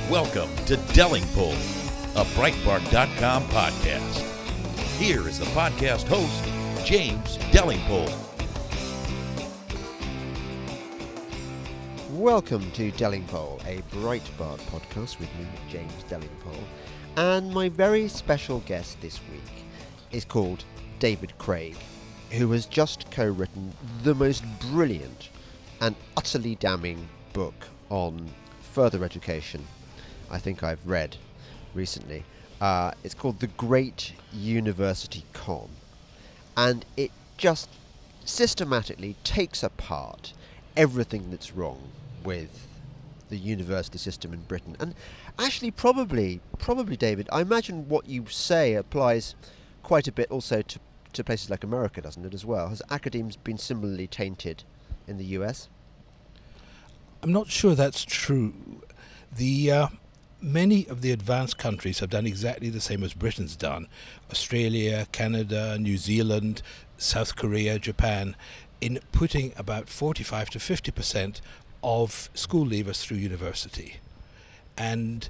Welcome to Delingpole, a Breitbart.com podcast. Here is the podcast host, James Delingpole. Welcome to Delingpole, a Breitbart podcast with me, James Delingpole. And my very special guest this week is called David Craig, who has just co-written the most brilliant and utterly damning book on further education I think I've read recently. It's called The Great University Con, and it just systematically takes apart everything that's wrong with the university system in Britain. And actually probably David, I imagine what you say applies quite a bit also to places like America, doesn't it, as well? Has academia been similarly tainted in the US? I'm not sure that's true. Many of the advanced countries have done exactly the same as Britain's done. Australia, Canada, New Zealand, South Korea, Japan, in putting about 45 to 50% of school leavers through university, and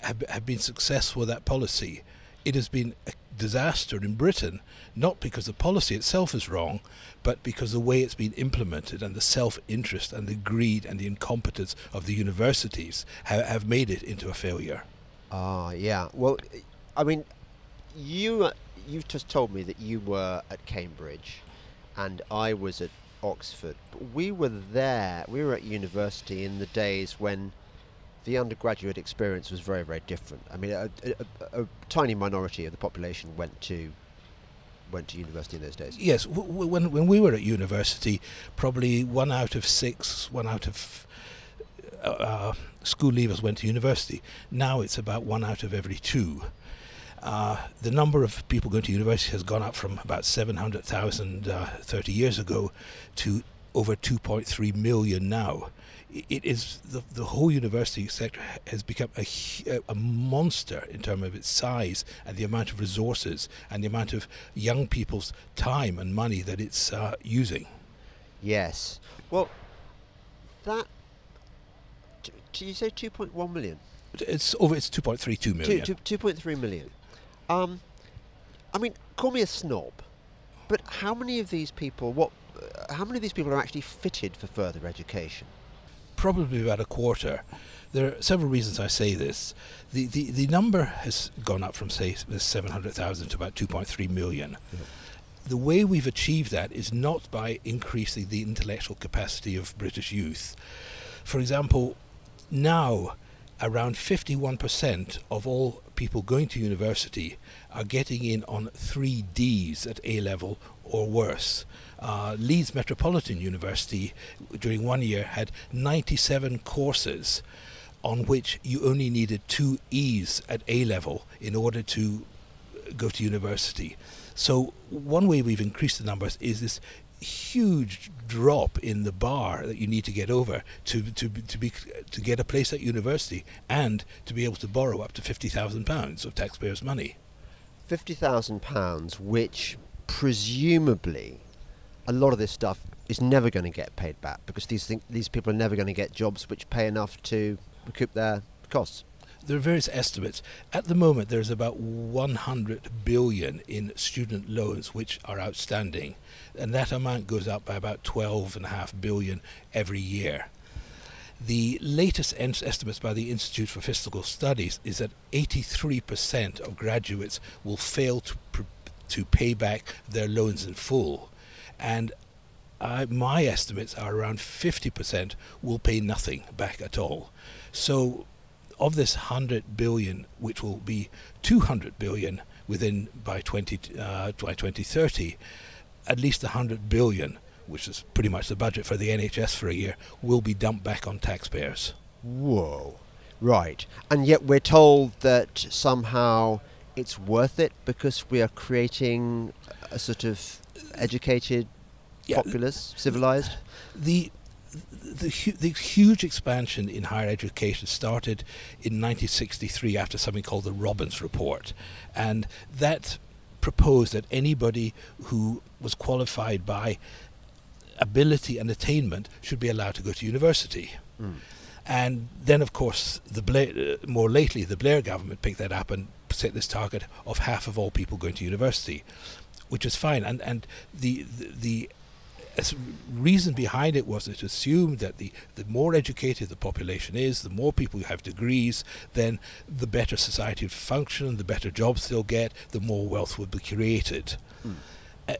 have been successful with that policy. It has been a disaster in Britain, not because the policy itself is wrong, but because the way it's been implemented and the self-interest and the greed and the incompetence of the universities have made it into a failure. Yeah. Well, I mean, you've just told me that you were at Cambridge and I was at Oxford. But we were at university in the days when the undergraduate experience was very, very different. I mean, a tiny minority of the population went to university in those days. Yes, when we were at university, probably one out of school leavers went to university. Now it's about 1 out of every 2. The number of people going to university has gone up from about 700,000 30 years ago to over 2.3 million now. It is the whole university sector has become a monster in terms of its size and the amount of resources and the amount of young people's time and money that it's using. Yes. Well, that... Did you say 2.1 million? It's 2.32 million. 2.3 million. I mean, call me a snob, but how many of these people are actually fitted for further education? Probably about a quarter. There are several reasons I say this. The number has gone up from, say, 700,000 to about 2.3 million. Yeah. The way we've achieved that is not by increasing the intellectual capacity of British youth. For example, now around 51% of all people going to university are getting in on 3 Ds at A-level or worse. Leeds Metropolitan University during 1 year had 97 courses on which you only needed 2 E's at A-level in order to go to university. So one way we've increased the numbers is this huge drop in the bar that you need to get over to get a place at university and to be able to borrow up to £50,000 of taxpayers' money. £50,000, which presumably a lot of this stuff is never going to get paid back because these people are never going to get jobs which pay enough to recoup their costs. There are various estimates. At the moment, there's about 100 billion in student loans which are outstanding, and that amount goes up by about 12.5 billion every year. The latest estimates by the Institute for Fiscal Studies is that 83% of graduates will fail to pay back their loans in full, and my estimates are around 50% will pay nothing back at all. So of this 100 billion, which will be 200 billion by 2030, at least 100 billion, which is pretty much the budget for the NHS for a year, will be dumped back on taxpayers. Whoa. Right. And yet we're told that somehow it's worth it because we are creating a sort of educated populace, civilized? The huge expansion in higher education started in 1963 after something called the Robbins Report, and that proposed that anybody who was qualified by ability and attainment should be allowed to go to university. And then, of course, more lately, the Blair government picked that up and set this target of half of all people going to university, which is fine. And the reason behind it was it assumed that the more educated the population is, the more people who have degrees, then the better society will function, the better jobs they'll get, the more wealth will be created.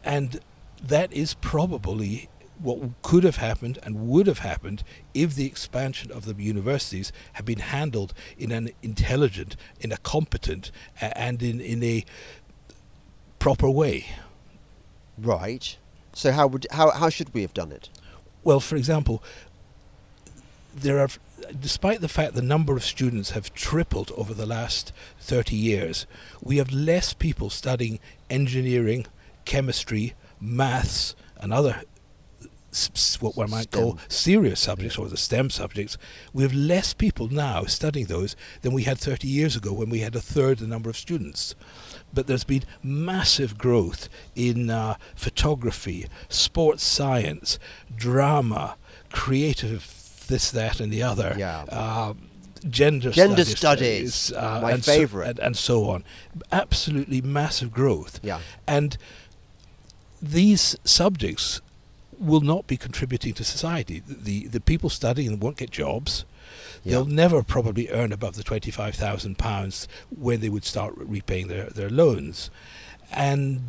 And that is probably what could have happened and would have happened if the expansion of the universities had been handled in an intelligent, in a competent, and in a proper way. Right. So how should we have done it? Well, for example, despite the fact the number of students have tripled over the last 30 years, we have less people studying engineering, chemistry, maths, and other what one might call serious subjects, or the STEM subjects. We have less people now studying those than we had 30 years ago, when we had a third the number of students. But there's been massive growth in photography, sports science, drama, creative this, that, and the other. Gender studies, my favourite, and so on. Absolutely massive growth. Yeah. And these subjects will not be contributing to society. The people studying won't get jobs. They'll never probably earn above the £25,000 when they would start repaying their loans. And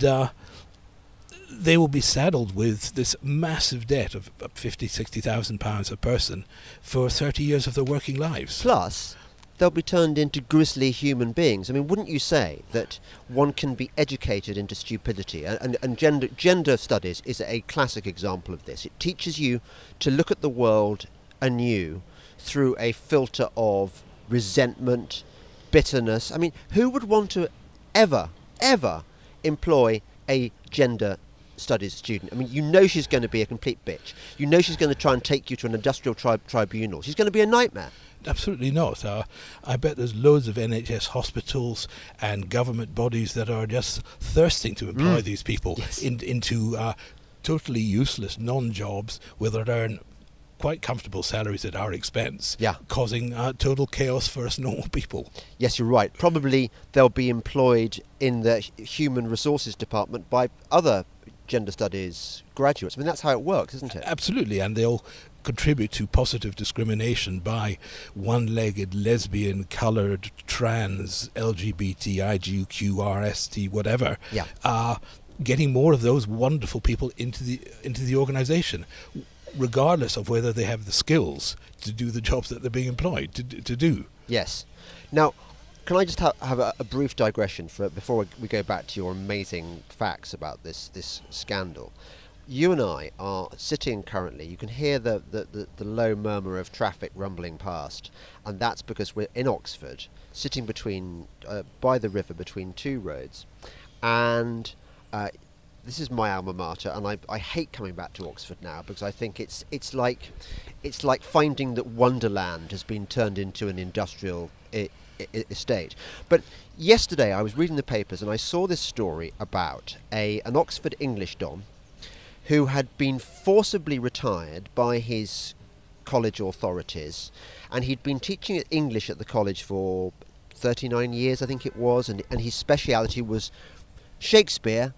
they will be saddled with this massive debt of £50,000, £60,000 a person for 30 years of their working lives. Plus, they'll be turned into grisly human beings. I mean, wouldn't you say that one can be educated into stupidity? And gender studies is a classic example of this. It teaches you to look at the world anew through a filter of resentment, bitterness. I mean, who would want to ever employ a gender studies student? I mean, you know she's going to be a complete bitch. You know she's going to try and take you to an industrial tribunal. She's going to be a nightmare. Absolutely not. I bet there's loads of NHS hospitals and government bodies that are just thirsting to employ these people into totally useless non-jobs where they earn quite comfortable salaries at our expense, causing total chaos for us normal people. Yes, you're right. Probably they'll be employed in the human resources department by other gender studies graduates. I mean, that's how it works, isn't it? Absolutely, and they'll contribute to positive discrimination by one-legged, lesbian, coloured, trans, LGBT, IGQ, RST, whatever. Getting more of those wonderful people into the organisation, regardless of whether they have the skills to do the jobs that they're being employed to do. Yes. Now, can I just have a brief digression before we go back to your amazing facts about this scandal? You and I are sitting currently, you can hear the low murmur of traffic rumbling past, and that's because we're in Oxford, sitting between by the river between two roads, and this is my alma mater, and I hate coming back to Oxford now because I think it's like finding that Wonderland has been turned into an industrial estate. But yesterday I was reading the papers and I saw this story about an Oxford English don who had been forcibly retired by his college authorities, and he'd been teaching English at the college for 39 years, I think it was, and his speciality was Shakespeare,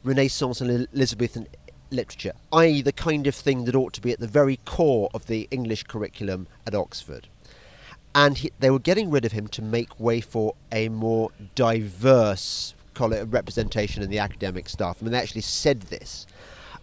Renaissance and Elizabethan literature, i.e. the kind of thing that ought to be at the very core of the English curriculum at Oxford. And they were getting rid of him to make way for a more diverse representation in the academic staff. I mean, they actually said this.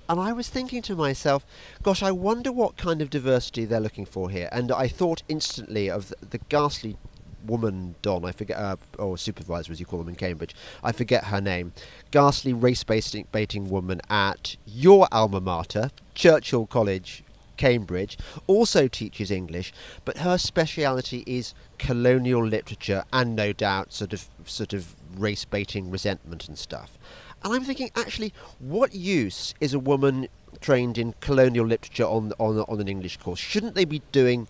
And I was thinking to myself, gosh, I wonder what kind of diversity they're looking for here. And I thought instantly of the ghastly woman don, I forget, or supervisor as you call them in Cambridge, I forget her name, ghastly race-baiting woman at your alma mater, Churchill College, Cambridge, also teaches English, but her speciality is colonial literature and no doubt sort of race-baiting resentment and stuff. And I'm thinking, actually, what use is a woman trained in colonial literature on an English course? Shouldn't they be doing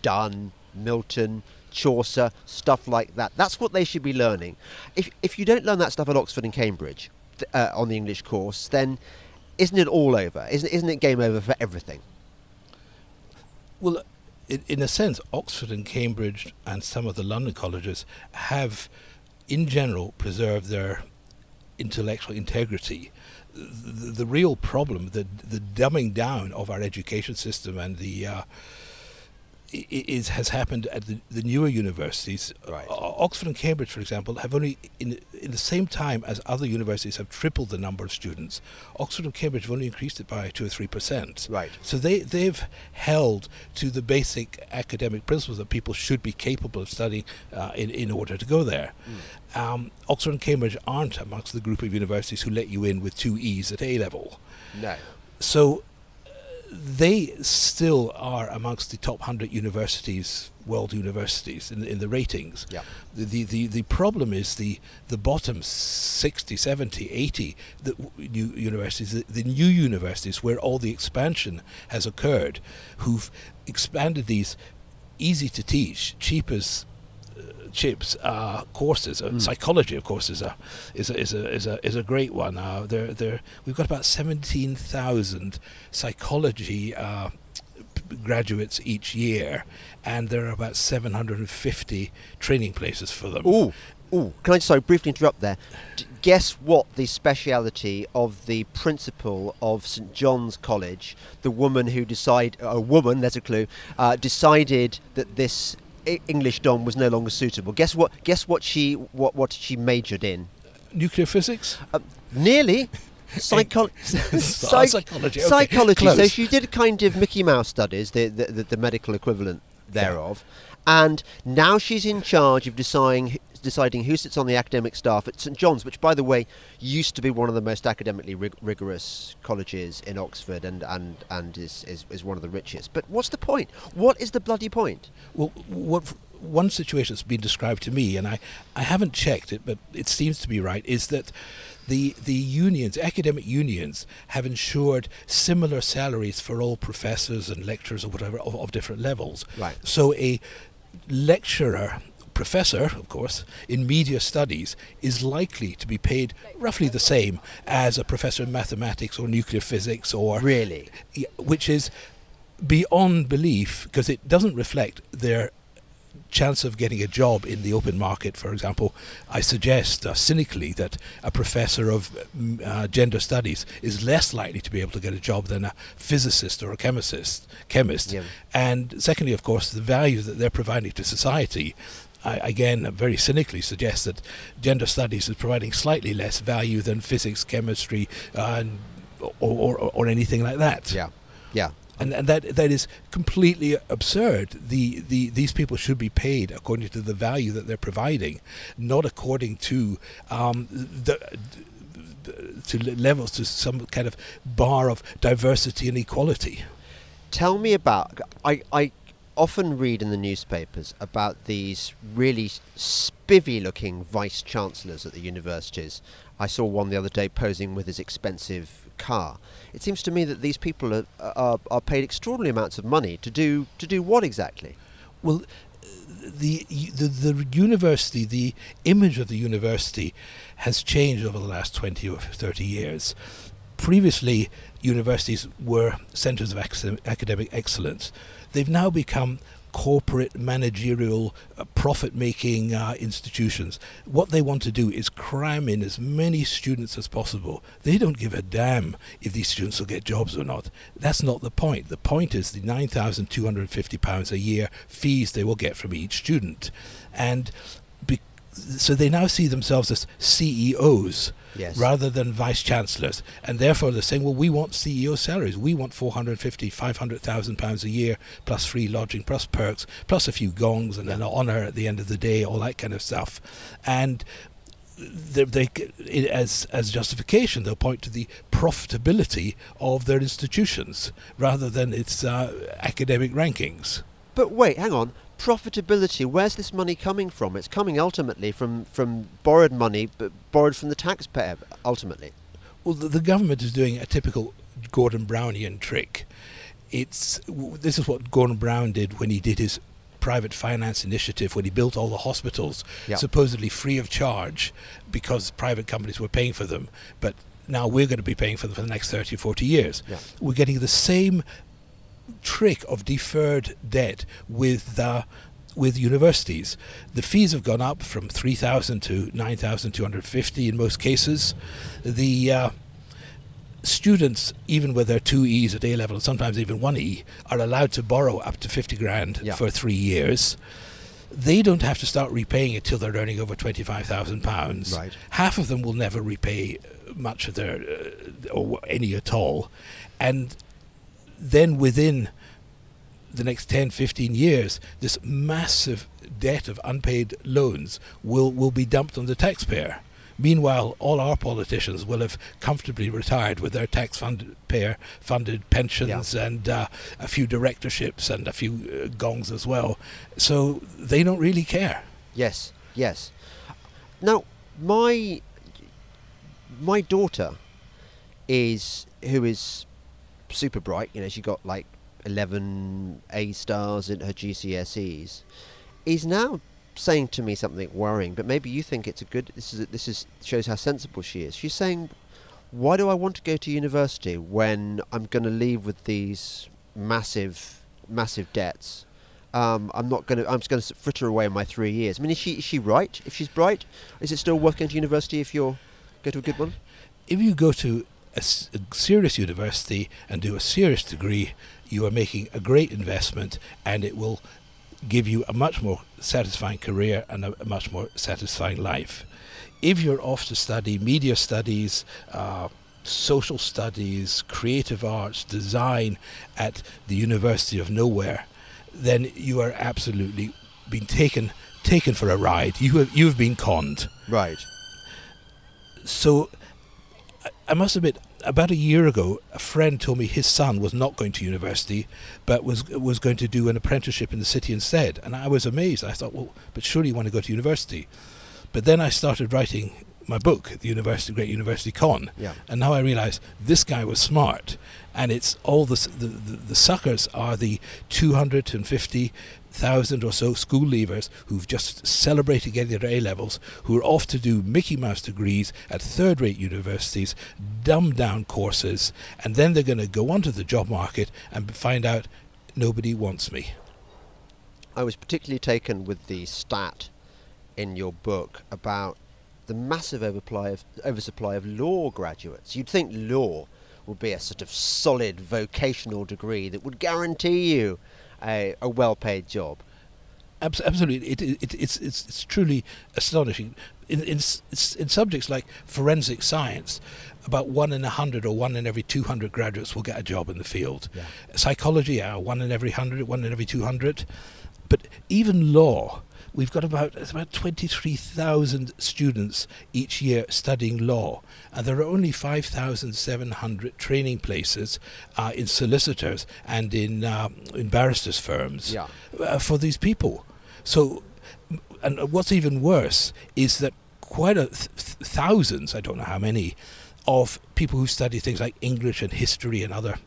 Donne, Milton, Chaucer, stuff like that? That's what they should be learning. If you don't learn that stuff at Oxford and Cambridge on the English course, then isn't it all over? Isn't it game over for everything? Well, in a sense, Oxford and Cambridge and some of the London colleges have, in general, preserved their intellectual integrity. The real problem, the dumbing down of our education system and has happened at the newer universities. Right. Oxford and Cambridge, for example, have only in the same time as other universities have tripled the number of students. Oxford and Cambridge have only increased it by 2 or 3%. Right. So they've held to the basic academic principles that people should be capable of studying in order to go there. Oxford and Cambridge aren't amongst the group of universities who let you in with 2 E's at A level. No. So they still are amongst the top 100 universities, world universities, in the ratings. Yeah. The problem is the bottom 60, 70, 80 new universities, the new universities where all the expansion has occurred, who've expanded these easy to teach, cheap as chips courses. Psychology, of course, is a great one. We've got about 17,000 psychology graduates each year, and there are about 750 training places for them. Ooh, can I just briefly interrupt there? Guess what the speciality of the principal of St John's College, the woman who decided that this English Dom was no longer suitable. Guess what she majored in? Nuclear physics? Nearly. Psychology. Okay. Psychology. Close. So she did kind of Mickey Mouse studies, the medical equivalent thereof, and now she's in charge of deciding who sits on the academic staff at St John's, which, by the way, used to be one of the most academically rigorous colleges in Oxford, and is one of the richest. But what's the point? What is the bloody point? Well, one situation that's been described to me, and I haven't checked it, but it seems to be right, is that the unions, academic unions, have ensured similar salaries for all professors and lecturers or whatever of different levels. Right. So a professor, of course, in media studies is likely to be paid roughly the same as a professor in mathematics or nuclear physics, or really, which is beyond belief, because it doesn't reflect their chance of getting a job in the open market. For example, I suggest cynically that a professor of gender studies is less likely to be able to get a job than a physicist or a chemist. Yeah. And secondly, of course, the value that they're providing to society, I again very cynically suggest that gender studies is providing slightly less value than physics, chemistry, or anything like that. Yeah. And that is completely absurd. These people should be paid according to the value that they're providing, not according to levels, to some kind of bar of diversity and equality. Tell me about. I often read in the newspapers about these really spivvy-looking vice-chancellors at the universities. I saw one the other day posing with his expensive car. It seems to me that these people are paid extraordinary amounts of money to do what exactly? Well, the university, the image of the university has changed over the last 20 or 30 years. Previously, universities were centres of academic excellence. They've now become corporate, managerial, profit-making institutions. What they want to do is cram in as many students as possible. They don't give a damn if these students will get jobs or not. That's not the point. The point is the £9,250 a year fees they will get from each student. And so they now see themselves as CEOs, yes, rather than vice-chancellors. And therefore they're saying, well, we want CEO salaries. We want £450,000, £500,000 a year, plus free lodging, plus perks, plus a few gongs and an honour at the end of the day, all that kind of stuff. And as justification, they'll point to the profitability of their institutions rather than its academic rankings. But wait, hang on. Profitability, where's this money coming from? It's coming ultimately from borrowed money, but borrowed from the taxpayer, ultimately. Well, the government is doing a typical Gordon Brownian trick. This is what Gordon Brown did when he did his private finance initiative, when he built all the hospitals, supposedly free of charge because private companies were paying for them, but now we're going to be paying for them for the next 30 or 40 years. Yeah. We're getting the same trick of deferred debt with universities. The fees have gone up from 3,000 to 9,250 in most cases. The students, even with their 2 E's at A level and sometimes even 1 E, are allowed to borrow up to 50 grand for 3 years. They don't have to start repaying it till they're earning over £25,000. Right. Half of them will never repay much of their or any at all, and then within the next 10, 15 years, this massive debt of unpaid loans will be dumped on the taxpayer. Meanwhile, all our politicians will have comfortably retired with their taxpayer-funded pensions and a few directorships and a few gongs as well. So they don't really care. Yes, yes. Now, my daughter who is super bright, she got like 11 A stars in her GCSEs, is now saying to me something worrying, but maybe you think it's this shows how sensible she is. She's saying, why do I want to go to university when I'm going to leave with these massive debts? I'm just going to fritter away my 3 years. I mean, is she right? If she's bright, is it still worth going to university if you go to a good one? If you go to a serious university and do a serious degree, you are making a great investment, and it will give you a much more satisfying career and a much more satisfying life. If you're off to study media studies, social studies, creative arts, design at the University of Nowhere, then you are absolutely being taken for a ride. You have been conned. Right. So I must admit, about a year ago, a friend told me his son was not going to university, but was going to do an apprenticeship in the city instead. And I was amazed. I thought, well, but surely you want to go to university. But then I started writing my book, The Great University Con. Yeah. And now I realize this guy was smart. And it's all the suckers are the 250,000 or so school leavers who've just celebrated getting their A-levels, who are off to do Mickey Mouse degrees at third-rate universities, dumbed-down courses, and then they're going to go onto the job market and find out nobody wants me. I was particularly taken with the stat in your book about the massive oversupply of law graduates. You'd think law would be a sort of solid vocational degree that would guarantee you a well-paid job. Absolutely, it's truly astonishing. In subjects like forensic science, about 1 in 100 or 1 in every 200 graduates will get a job in the field. Yeah. Psychology, 1 in every 100, 1 in every 200. But even law, we've got about 23,000 students each year studying law, and there are only 5,700 training places in solicitors and in barristers' firms for these people. So, and what's even worse is that quite thousands, I don't know how many, of people who study things like English and history and other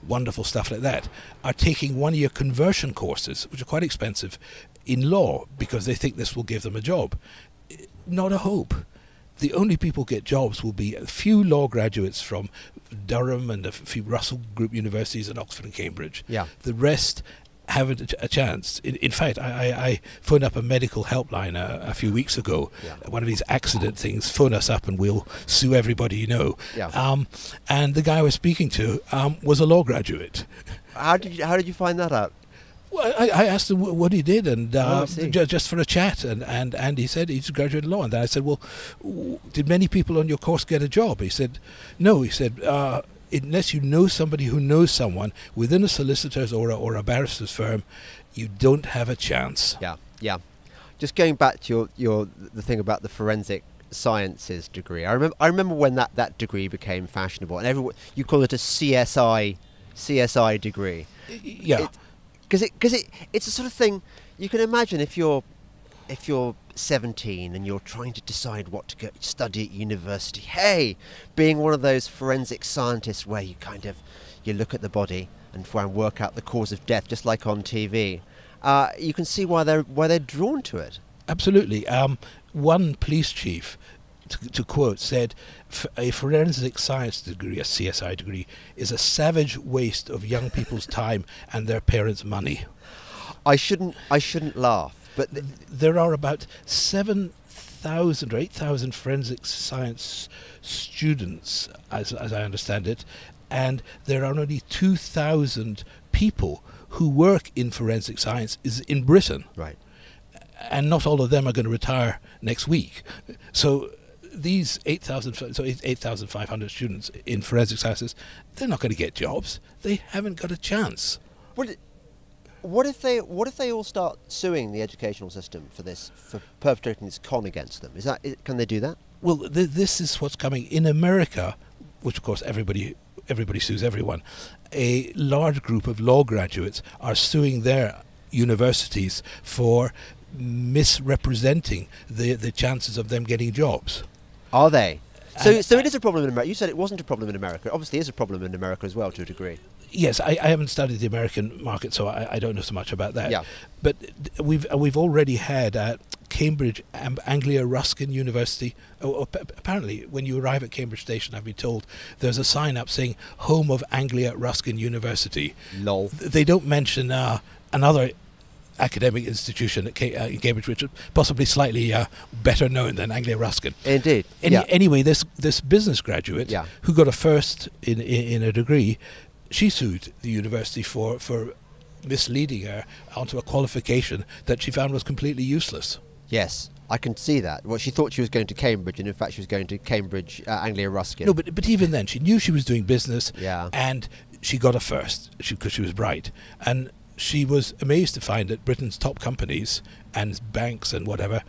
wonderful stuff like that are taking 1-year conversion courses, which are quite expensive, in law because they think this will give them a job. Not a hope. The only people who get jobs will be a few law graduates from Durham and a few Russell Group universities in Oxford and Cambridge. Yeah. The rest haven't a chance. In fact, I phoned up a medical helpline a few weeks ago. Yeah. One of these accident things. Phone us up and we'll sue everybody you know. Yeah. And the guy I was speaking to was a law graduate. How did you find that out? Well, I asked him what he did, and just for a chat, and he said he's graduated law. And then I said, well, did many people on your course get a job? He said, no. He said, unless you know somebody who knows someone within a solicitor's or a barrister's firm, you don't have a chance. Yeah, yeah. Just going back to the thing about the forensic sciences degree. I remember when that degree became fashionable, and you call it a CSI degree. Yeah. Because it's a sort of thing you can imagine if you're 17 and you're trying to decide what to go study at university. Hey, being one of those forensic scientists where you look at the body and try and work out the cause of death, just like on TV. You can see why they're drawn to it. Absolutely. One police chief to quote, said, a forensic science degree, a CSI degree, is a savage waste of young people's time and their parents' money. I shouldn't laugh, but there are about 7,000 or 8,000 forensic science students, as I understand it, and there are only 2,000 people who work in forensic science in Britain. Right. And not all of them are going to retire next week. So these 8,500 students in forensic sciences, they're not going to get jobs. They haven't got a chance. What if they all start suing the educational system for perpetrating this con against them? Can they do that? Well, this is what's coming in America, which of course everybody sues everyone. A large group of law graduates are suing their universities for misrepresenting the chances of them getting jobs. Are they? So it is a problem in America. You said it wasn't a problem in America. Obviously, it is a problem in America as well, to a degree. Yes, I haven't studied the American market, so I don't know so much about that. Yeah. But we've already had Cambridge Anglia Ruskin University. Apparently, when you arrive at Cambridge Station, I've been told there's a sign up saying "Home of Anglia Ruskin University." Lol. They don't mention another academic institution at in Cambridge, which is possibly slightly better known than Anglia Ruskin. Indeed. Anyway, this business graduate who got a first in a degree, she sued the university for misleading her onto a qualification that she found was completely useless. Yes, I can see that. Well, she thought she was going to Cambridge, and in fact she was going to Cambridge Anglia Ruskin. No, but even then, she knew she was doing business, Yeah. and she got a first because she was bright. And she was amazed to find that Britain's top companies and banks and whatever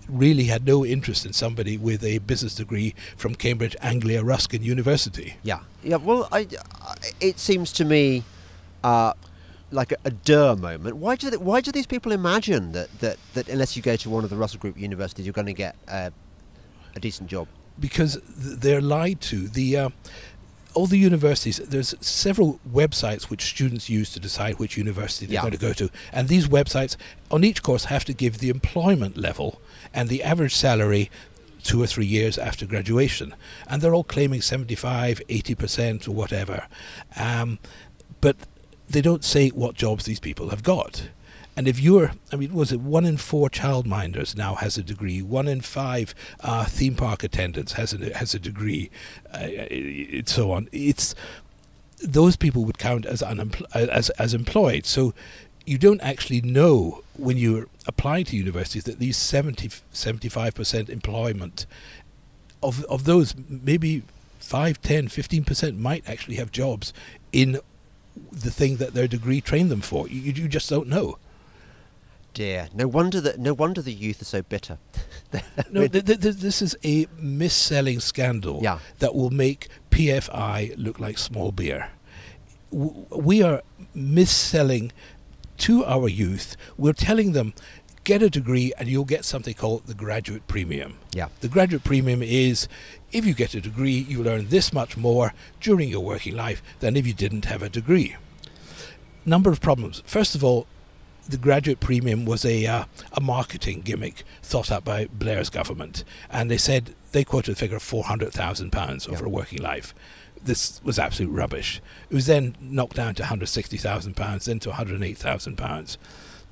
really had no interest in somebody with a business degree from Cambridge Anglia Ruskin University. Yeah. Well, it seems to me like a duh moment. Why do these people imagine that unless you go to one of the Russell Group universities, you're going to get a decent job? Because they're lied to. All the universities, there's several websites which students use to decide which university they're going to go to. And these websites on each course have to give the employment level and the average salary 2 or 3 years after graduation. And they're all claiming 75, 80% or whatever. But they don't say what jobs these people have got. And if was it 1 in 4 childminders now has a degree? 1 in 5 theme park attendants has a degree, and so on. Those people would count as as employed. So you don't actually know when you're applying to universities that these 75% employment of those, maybe 5, 10, 15% might actually have jobs in the thing that their degree trained them for. You just don't know. Dear, no wonder the youth are so bitter. No, this is a mis-selling scandal that will make PFI look like small beer. We are mis-selling to our youth. We're telling them, get a degree and you'll get something called the graduate premium. Yeah. The graduate premium is, if you get a degree, you'll earn this much more during your working life than if you didn't have a degree. Number of problems. First of all, the graduate premium was a marketing gimmick thought up by Blair's government, and they quoted a figure of £400,000 over a working life. This was absolute rubbish. It was then knocked down to £160,000, then to £108,000.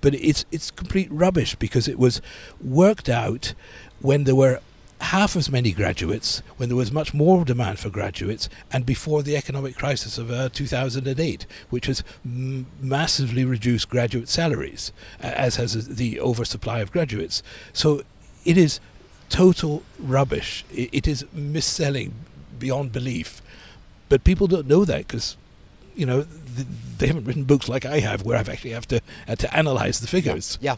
But it's complete rubbish because it was worked out when there were half as many graduates, when there was much more demand for graduates, and before the economic crisis of 2008, which has massively reduced graduate salaries, as has the oversupply of graduates. So it is total rubbish. It is mis-selling beyond belief. But people don't know that because, they haven't written books like I have, where I've actually had to analyse the figures. Yeah.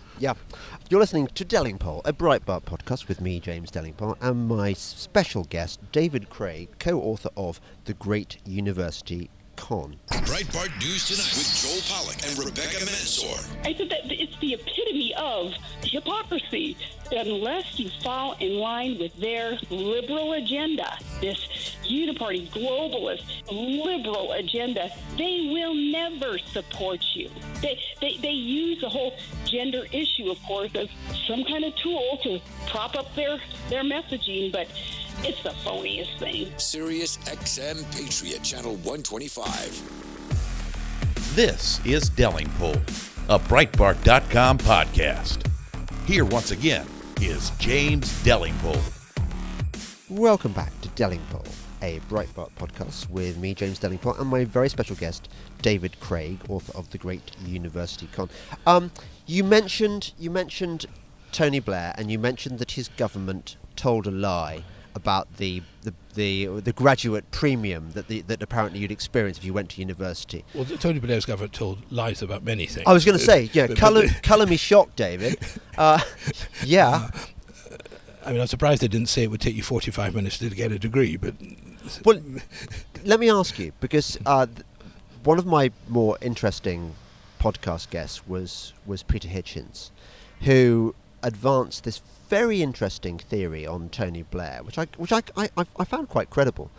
You're listening to Delingpole, a Breitbart podcast with me, James Delingpole, and my special guest, David Craig, co-author of The Great University Con. Breitbart News Tonight with Joel Pollack and Rebecca Mansour. I said that it's the epitome of hypocrisy unless you fall in line with their liberal agenda, this uniparty, globalist, liberal agenda. They will never support you. They use the whole gender issue, of course, as some kind of tool to prop up their messaging, but it's the phoniest thing. Sirius XM Patriot Channel 125. This is Delingpole, a Breitbart.com podcast. Here once again is James Delingpole. Welcome back to Delingpole, a Breitbart podcast with me, James Delingpole, and my very special guest, David Craig, author of The Great University Con. You mentioned Tony Blair, and you mentioned that his government told a lie about the graduate premium that apparently you'd experience if you went to university. Well, Tony Blair's government told lies about many things. I was going to say, yeah, colour me shocked, David. Yeah. I mean, I'm surprised they didn't say it would take you 45 minutes to get a degree, but... Well, let me ask you, because one of my more interesting podcast guests was Peter Hitchens, who advanced this very interesting theory on Tony Blair, which I found quite credible,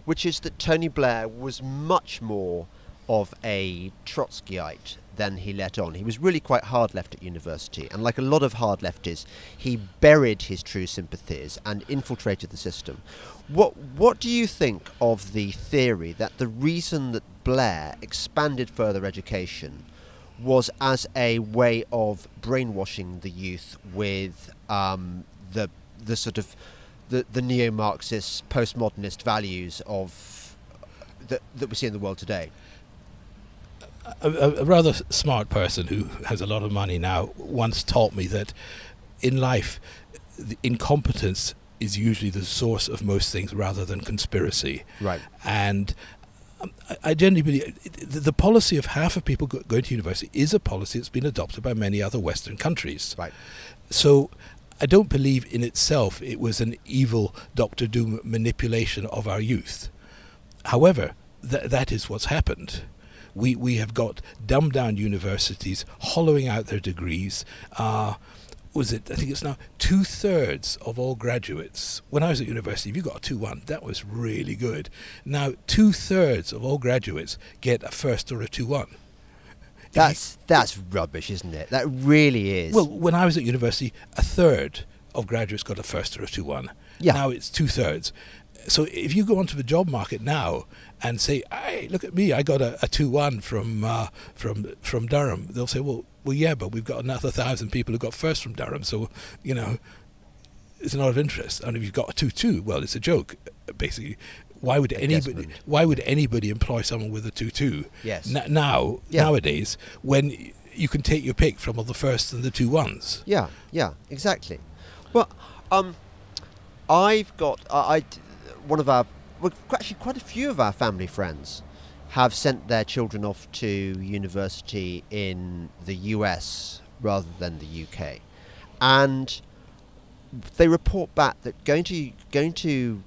which is that Tony Blair was much more of a Trotskyite than he let on. He was really quite hard left at university, and like a lot of hard lefties, he buried his true sympathies and infiltrated the system. What do you think of the theory that the reason that Blair expanded further education was as a way of brainwashing the youth with the sort of the neo-Marxist, postmodernist values of that we see in the world today? A rather smart person who has a lot of money now once taught me that in life, the incompetence is usually the source of most things rather than conspiracy. Right. And I genuinely believe the policy of half of people going to university is a policy that's been adopted by many other Western countries. Right. So I don't believe in itself it was an evil Dr. Doom manipulation of our youth. However, that is what's happened. We have got dumbed down universities, hollowing out their degrees. I think it's now 2/3 of all graduates. When I was at university, if you got a 2-1, that was really good. Now 2/3 of all graduates get a first or a 2-1. That's rubbish, isn't it? That really is. Well, when I was at university, 1/3 of graduates got a first or a 2-1. Yeah. Now it's 2/3. So if you go onto the job market now and say, "Hey, look at me! I got a 2-1 from Durham," they'll say, "Well, yeah, but we've got another 1,000 people who got first from Durham, so it's not of interest." And if you've got a 2-2, well, it's a joke, basically. Why would anybody employ someone with a 2-2? Yes. Nowadays, when you can take your pick from all the firsts and the 2-1s? Yeah, exactly. Well, I've got actually quite a few of our family friends have sent their children off to university in the US rather than the UK, and they report back that going to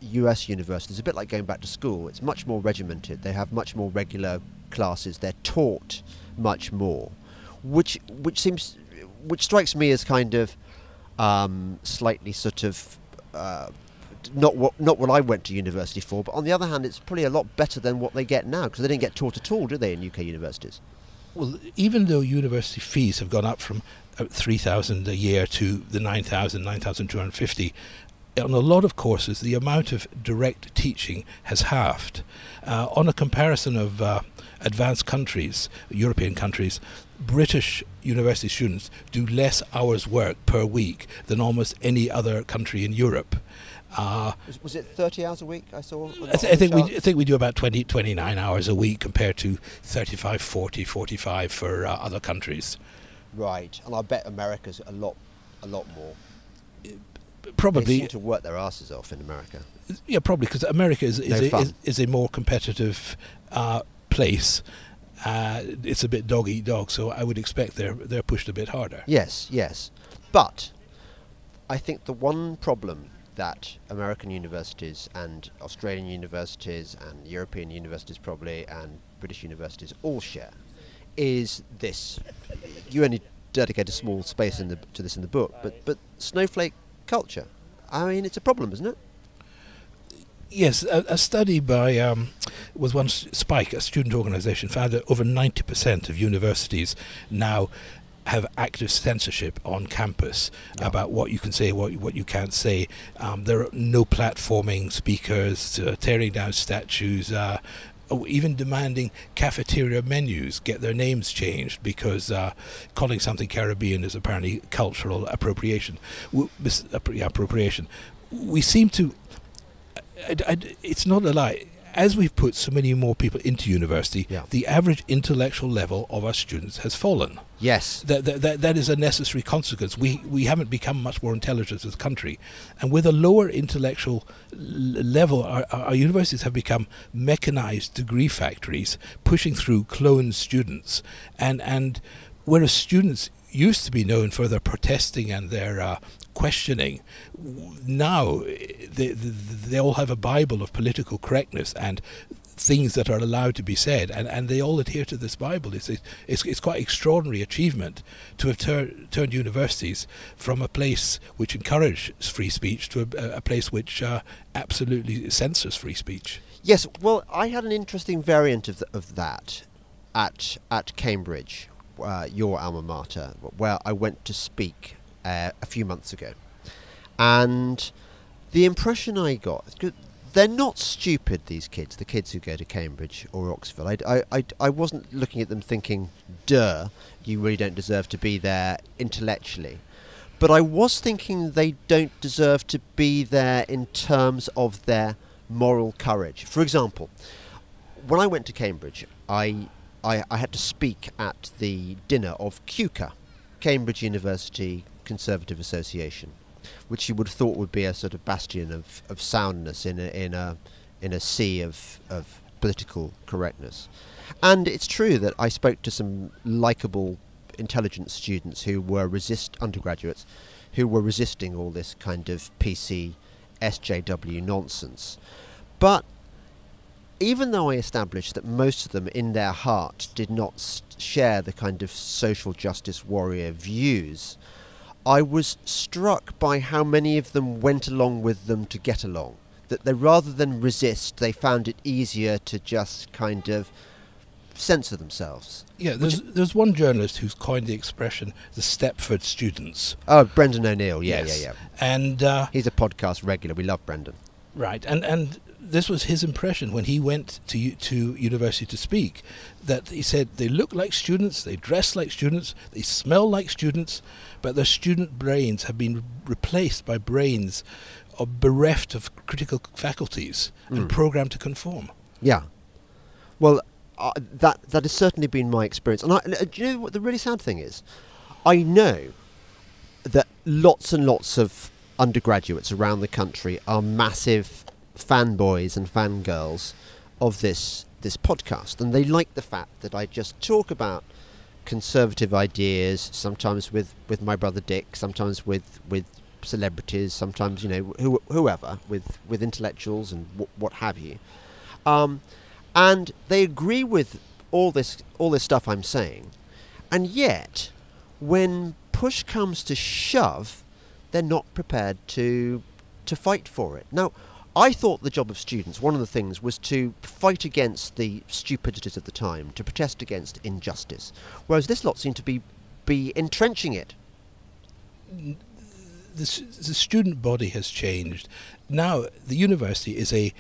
US universities is a bit like going back to school. It's much more regimented. They have much more regular classes. They're taught much more, which strikes me as kind of slightly sort of not what I went to university for. But on the other hand, it's probably a lot better than what they get now, because they didn't get taught at all, do they, in UK universities? Well, even though university fees have gone up from 3,000 a year to the 9,250. On a lot of courses, the amount of direct teaching has halved. On a comparison of advanced countries, European countries, British university students do less hours work per week than almost any other country in Europe. Was it 30 hours a week I saw? I think we do about 29 hours a week compared to 35, 40, 45 for other countries. Right, and I bet America's a lot more. Probably. They seem to work their asses off in America. Yeah, probably, because America is a more competitive place. It's a bit dog eat dog, so I would expect they're pushed a bit harder. Yes. But I think the one problem that American universities and Australian universities and European universities probably and British universities all share is this. You only dedicate a small space to this in the book, but snowflake culture. I mean, it's a problem, isn't it? Yes, a study by was one Spike, a student organisation, found that over 90% of universities now have active censorship on campus about what you can say, what you can't say. There are no platforming speakers, tearing down statues, even demanding cafeteria menus get their names changed because calling something Caribbean is apparently cultural appropriation. Appropriation. We seem to. It's not a lie. As we've put so many more people into university, the average intellectual level of our students has fallen. Yes. That is a necessary consequence. We haven't become much more intelligent as a country. And with a lower intellectual level, our universities have become mechanized degree factories, pushing through clone students. And whereas students used to be known for their protesting and their questioning, now they all have a Bible of political correctness and things that are allowed to be said, and they all adhere to this Bible. It's quite extraordinary achievement to have turned universities from a place which encourages free speech to a place which absolutely censors free speech. Yes, well, I had an interesting variant of that at Cambridge, your alma mater, where I went to speak a few months ago, and the impression I got, they're not stupid, these kids, the kids who go to Cambridge or Oxford. I wasn't looking at them thinking, duh, you really don't deserve to be there intellectually, but I was thinking they don't deserve to be there in terms of their moral courage. For example, when I went to Cambridge, I had to speak at the dinner of CUCA, Cambridge University Conservative Association, which you would have thought would be a sort of bastion of soundness in a sea of political correctness. And it's true that I spoke to some likeable, intelligent students who were undergraduates who were resisting all this kind of PC SJW nonsense. But even though I established that most of them in their heart did not share the kind of social justice warrior views, I was struck by how many of them went along with them to get along. That they, rather than resist, they found it easier to just kind of censor themselves. Yeah, there's one journalist who's coined the expression the Stepford students. Oh, Brendan O'Neill, yeah. And he's a podcast regular. We love Brendan. Right, and this was his impression when he went to university to speak, that he said they look like students, they dress like students, they smell like students, but their student brains have been replaced by brains bereft of critical faculties and programmed to conform. Yeah. Well, that has certainly been my experience. And do you know what the really sad thing is? I know that lots and lots of undergraduates around the country are massive fanboys and fangirls of this podcast, and they like the fact that I just talk about conservative ideas, sometimes with my brother Dick, sometimes with celebrities, sometimes whoever, with intellectuals and what have you, and they agree with all this stuff I'm saying, and yet when push comes to shove, they're not prepared to fight for it. Now, I thought the job of students, one of the things, was to fight against the stupidities of the time, to protest against injustice, whereas this lot seemed to be entrenching it. The student body has changed. Now, the university is a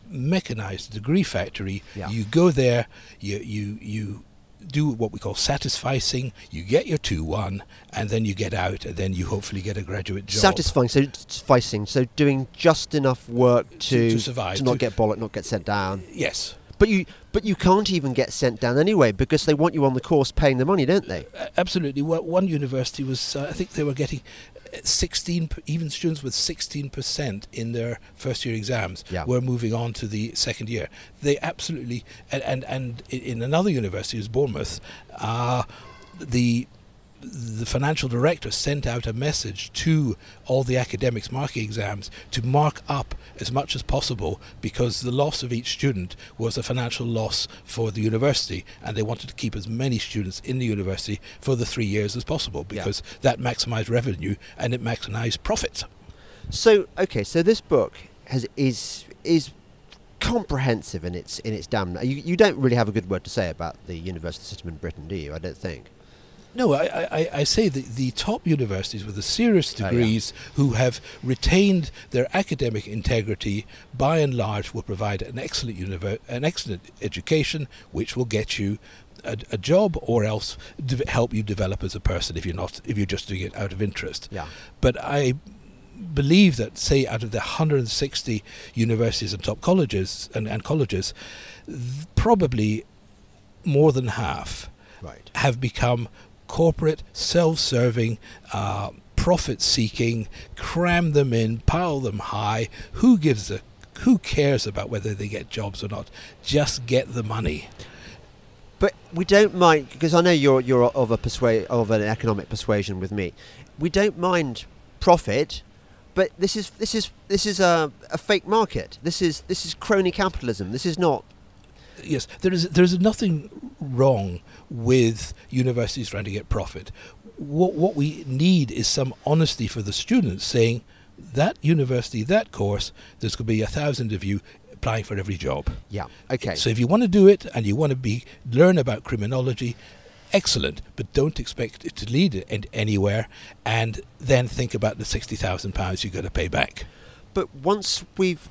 mechanized degree factory. Yeah. You go there, you do what we call satisficing, you get your 2-1, and then you get out, and then you hopefully get a graduate job. Satisficing, so doing just enough work to survive, to not get bollocked, not get sent down. Yes. But you can't even get sent down anyway, because they want you on the course paying the money, don't they? Absolutely. Well, one university was, I think they were getting 16, even students with 16% in their first year exams were moving on to the second year. They absolutely, and in another university, as Bournemouth, the the financial director sent out a message to all the academics marking exams to mark up as much as possible, because the loss of each student was a financial loss for the university, and they wanted to keep as many students in the university for the 3 years as possible, because that maximised revenue and it maximised profit. So this book is comprehensive in its damn. You don't really have a good word to say about the university system in Britain, do you? I don't think. No, I say that the top universities with the serious degrees who have retained their academic integrity, by and large, will provide an excellent education, which will get you a job, or else help you develop as a person if you're just doing it out of interest. Yeah. But I believe that, say, out of the 160 universities and top colleges and colleges, probably more than half have become corporate, self-serving, profit-seeking, cram them in, pile them high. Who cares about whether they get jobs or not? Just get the money. But we don't mind, because I know you're of an economic persuasion with me. We don't mind profit, but this is a fake market. This is crony capitalism. This is not. Yes, there's nothing wrong with universities trying to get profit. What we need is some honesty for the students, saying that university, that course, there's going to be 1,000 of you applying for every job. Yeah. Okay. So if you want to do it and you want to learn about criminology, excellent, but don't expect it to lead anywhere, and then think about the £60,000 you've got to pay back. But once we've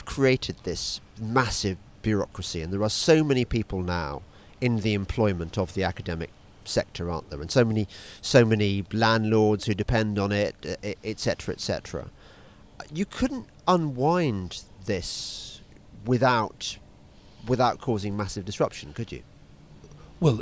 created this massive bureaucracy, and there are so many people now in the employment of the academic sector, aren't there? And so many landlords who depend on it, etc., etc. You couldn't unwind this without causing massive disruption, could you? Well,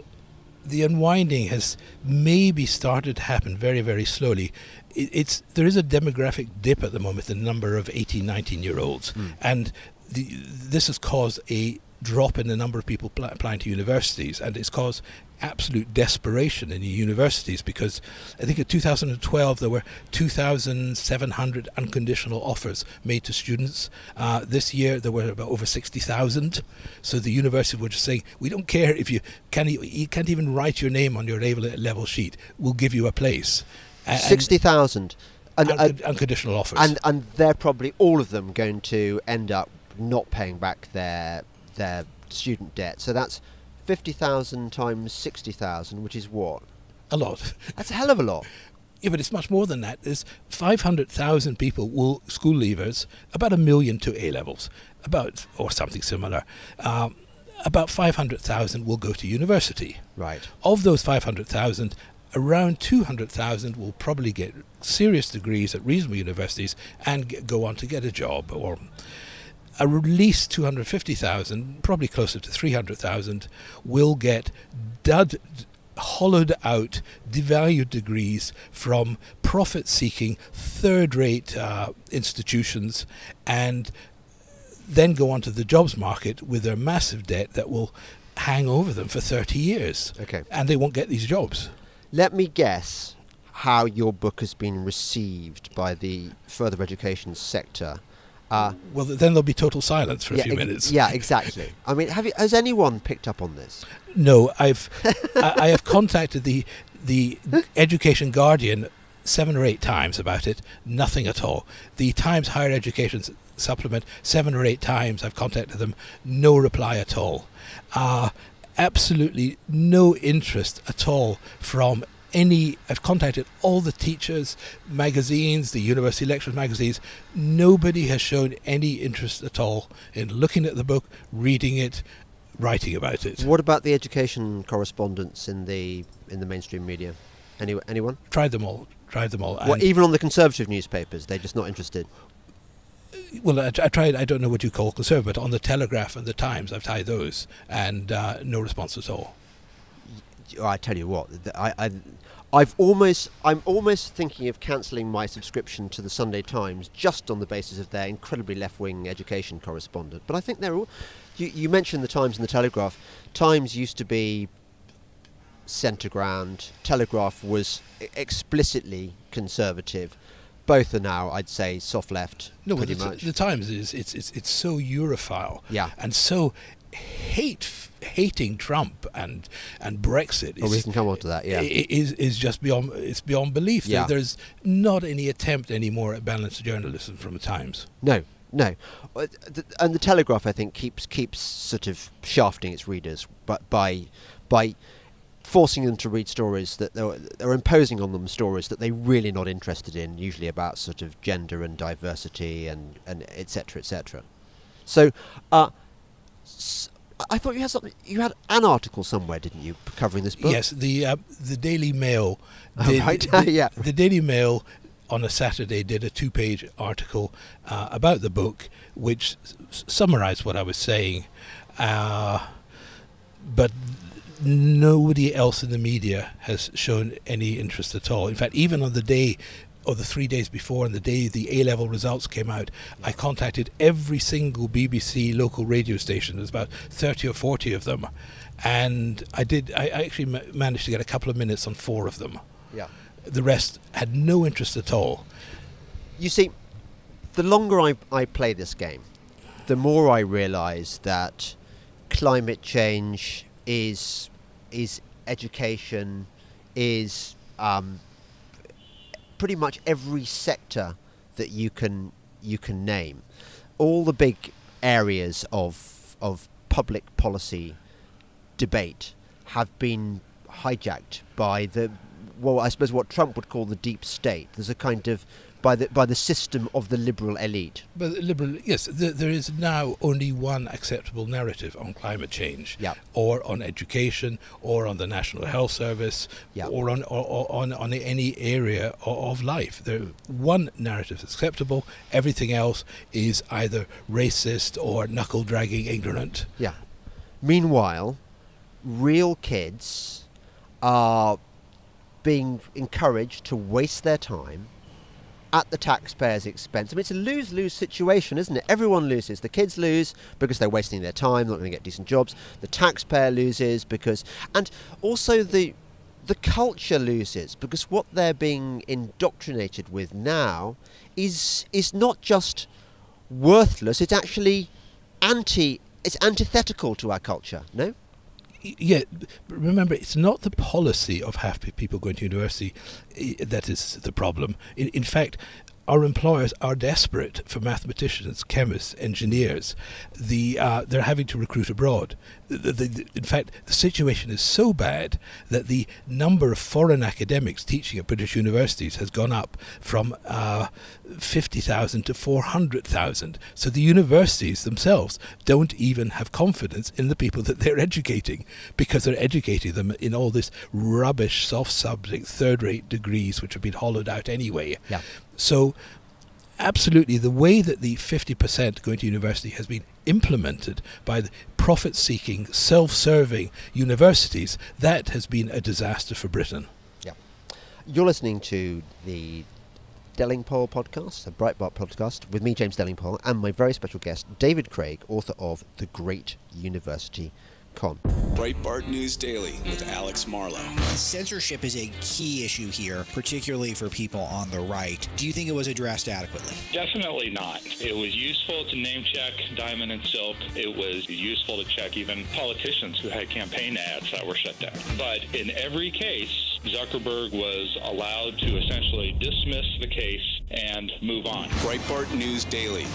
the unwinding has maybe started to happen very, very slowly. There is a demographic dip at the moment, the number of 18, 19-year-olds, and this has caused a drop in the number of people applying to universities, and it's caused absolute desperation in the universities, because I think in 2012 there were 2,700 unconditional offers made to students. This year there were about over 60,000. So the university were just saying, we don't care if you can't even write your name on your level sheet, we'll give you a place. 60,000 unconditional offers, and they're probably all of them going to end up not paying back their student debt. So that's 50,000 times 60,000, which is what? A lot. That's a hell of a lot. Yeah, but it's much more than that. There's 500,000 people, school leavers, about 1 million to A-levels, or something similar. About 500,000 will go to university. Right. Of those 500,000, around 200,000 will probably get serious degrees at reasonable universities and go on to get a job, or at least 250,000, probably closer to 300,000, will get hollowed out, devalued degrees from profit-seeking, third-rate institutions, and then go onto the jobs market with their massive debt that will hang over them for 30 years. Okay. And they won't get these jobs. Let me guess how your book has been received by the further education sector. Well, then there'll be total silence for a few minutes. Yeah, exactly. I mean, has anyone picked up on this? No, I have contacted the Education Guardian 7 or 8 times about it. Nothing at all. The Times Higher Education Supplement, 7 or 8 times I've contacted them. No reply at all. Absolutely no interest at all from any. I've contacted all the teachers, magazines, the university lectures magazines. Nobody has shown any interest at all in looking at the book, reading it, writing about it. What about the education correspondents in the mainstream media? Anyone? Tried them all. Well, even on the conservative newspapers, they're just not interested. Well, I tried. I don't know what you call conservative, but on the Telegraph and the Times, I've tried those, and no response at all. I tell you what, I'm almost thinking of cancelling my subscription to the Sunday Times just on the basis of their incredibly left-wing education correspondent. But I think they're all. You mentioned the Times and the Telegraph. Times used to be centre ground. Telegraph was explicitly conservative. Both are now, I'd say, soft left. No, pretty but much. the Times it's so Europhile, Yeah. and so hating Trump and Brexit. We can come on to that. Yeah, is just beyond belief. Yeah. There's not any attempt anymore at balanced journalism from the Times. No. And the Telegraph, I think, keeps sort of shafting its readers, but by forcing them to read stories that they're imposing on them stories that they're really not interested in, usually about sort of gender and diversity and etc. etc. So, I thought you had something. You had an article somewhere, didn't you, covering this book? Yes, the Daily Mail. Right. Yeah. The Daily Mail on a Saturday did a 2-page article about the book, which summarised what I was saying, but nobody else in the media has shown any interest at all. In fact, even on the day or the 3 days before, and the day the A-level results came out, I contacted every single BBC local radio station. There's about 30 or 40 of them, and I actually managed to get a couple of minutes on 4 of them. Yeah. The rest had no interest at all. You see, the longer I play this game, the more I realise that climate change is education, is pretty much every sector that you can name. All the big areas of public policy debate have been hijacked by I suppose what Trump would call the deep state. There's a kind of by the system of the liberal elite. But yes, there is now only one acceptable narrative on climate change, Yeah. or on education, or on the National Health Service, Yeah. or on any area of life. One narrative is acceptable. Everything else is either racist or knuckle-dragging ignorant. Yeah. Meanwhile, real kids are being encouraged to waste their time at the taxpayers' expense. I mean, it's a lose-lose situation, isn't it? Everyone loses. The kids lose because they're wasting their time, not going to get decent jobs. The taxpayer loses because... And also the culture loses because what they're being indoctrinated with now is not just worthless, it's actually it's antithetical to our culture, no? Yeah, but remember, it's not the policy of half people going to university that is the problem. In fact, our employers are desperate for mathematicians, chemists, engineers. They're having to recruit abroad. In fact, the situation is so bad that the number of foreign academics teaching at British universities has gone up from 50,000 to 400,000. So the universities themselves don't even have confidence in the people that they're educating, because they're educating them in all this rubbish, soft subject, third-rate degrees which have been hollowed out anyway. Yeah. So absolutely, the way that the 50% going to university has been implemented by the profit-seeking, self-serving universities, that has been a disaster for Britain. Yeah. You're listening to the Delingpole podcast, a Breitbart podcast, with me, James Delingpole, and my very special guest, David Craig, author of The Great University Con. Breitbart News Daily with Alex Marlowe. Censorship is a key issue here, particularly for people on the right. Do you think it was addressed adequately? Definitely not. It was useful to name check Diamond and Silk. It was useful to check even politicians who had campaign ads that were shut down. But in every case, Zuckerberg was allowed to essentially dismiss the case and move on. Breitbart News Daily,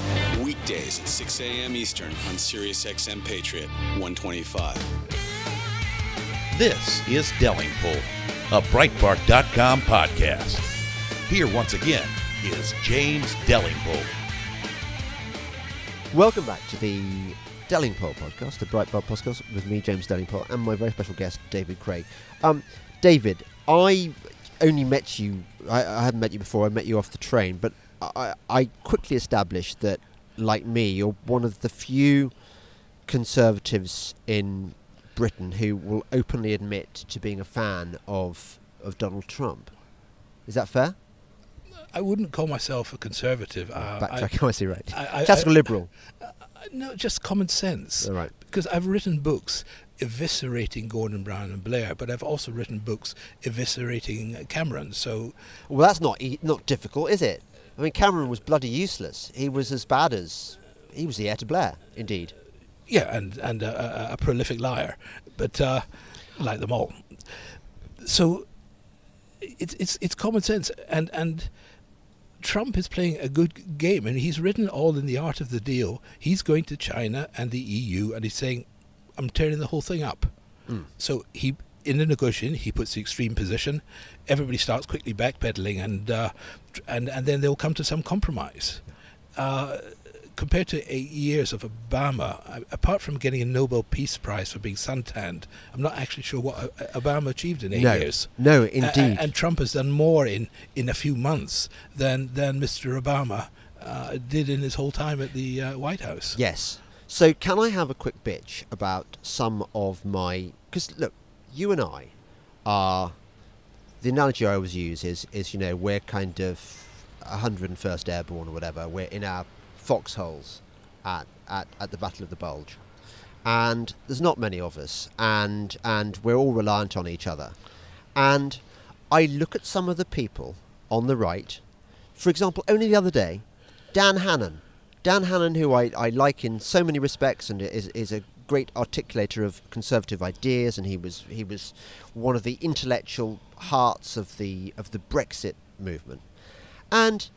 weekdays at 6 a.m. Eastern on Sirius XM Patriot 125. This is Delingpole, a Breitbart.com podcast. Here once again is James Delingpole. Welcome back to the Delingpole podcast, the Breitbart podcast, with me, James Delingpole, and my very special guest, David Craig. David, I only met you, I hadn't met you before, I met you off the train, but I quickly established that, like me, you're one of the few conservatives in Britain who will openly admit to being a fan of Donald Trump. Is that fair? I wouldn't call myself a conservative. Backtracking, I see, right. Classical Classical liberal. No, just common sense. All right. because I've written books eviscerating Gordon Brown and Blair, but I've also written books eviscerating Cameron. So, well, that's not difficult, is it? I mean, Cameron was bloody useless. He was as bad as he was the heir to Blair, indeed. Yeah, and a prolific liar, but like them all. So it's common sense, and Trump is playing a good game, and he's written all in the art of the deal. He's going to China and the EU, and he's saying, I'm tearing the whole thing up. So in the negotiation, he puts the extreme position. Everybody starts quickly backpedaling, and then they'll come to some compromise. Compared to 8 years of Obama, apart from getting a Nobel Peace Prize for being suntanned, I'm not actually sure what Obama achieved in 8 years. No, indeed. And Trump has done more in a few months than Mr. Obama did in his whole time at the White House. Yes. So can I have a quick bitch about some of my... Because, look, you and I are... The analogy I always use is we're kind of 101st Airborne or whatever. We're in our foxholes at the Battle of the Bulge. And there's not many of us. And we're all reliant on each other. And I look at some of the people on the right. For example, only the other day, Dan Hannan, who I like in so many respects and is a great articulator of conservative ideas, and he was one of the intellectual hearts of the Brexit movement. And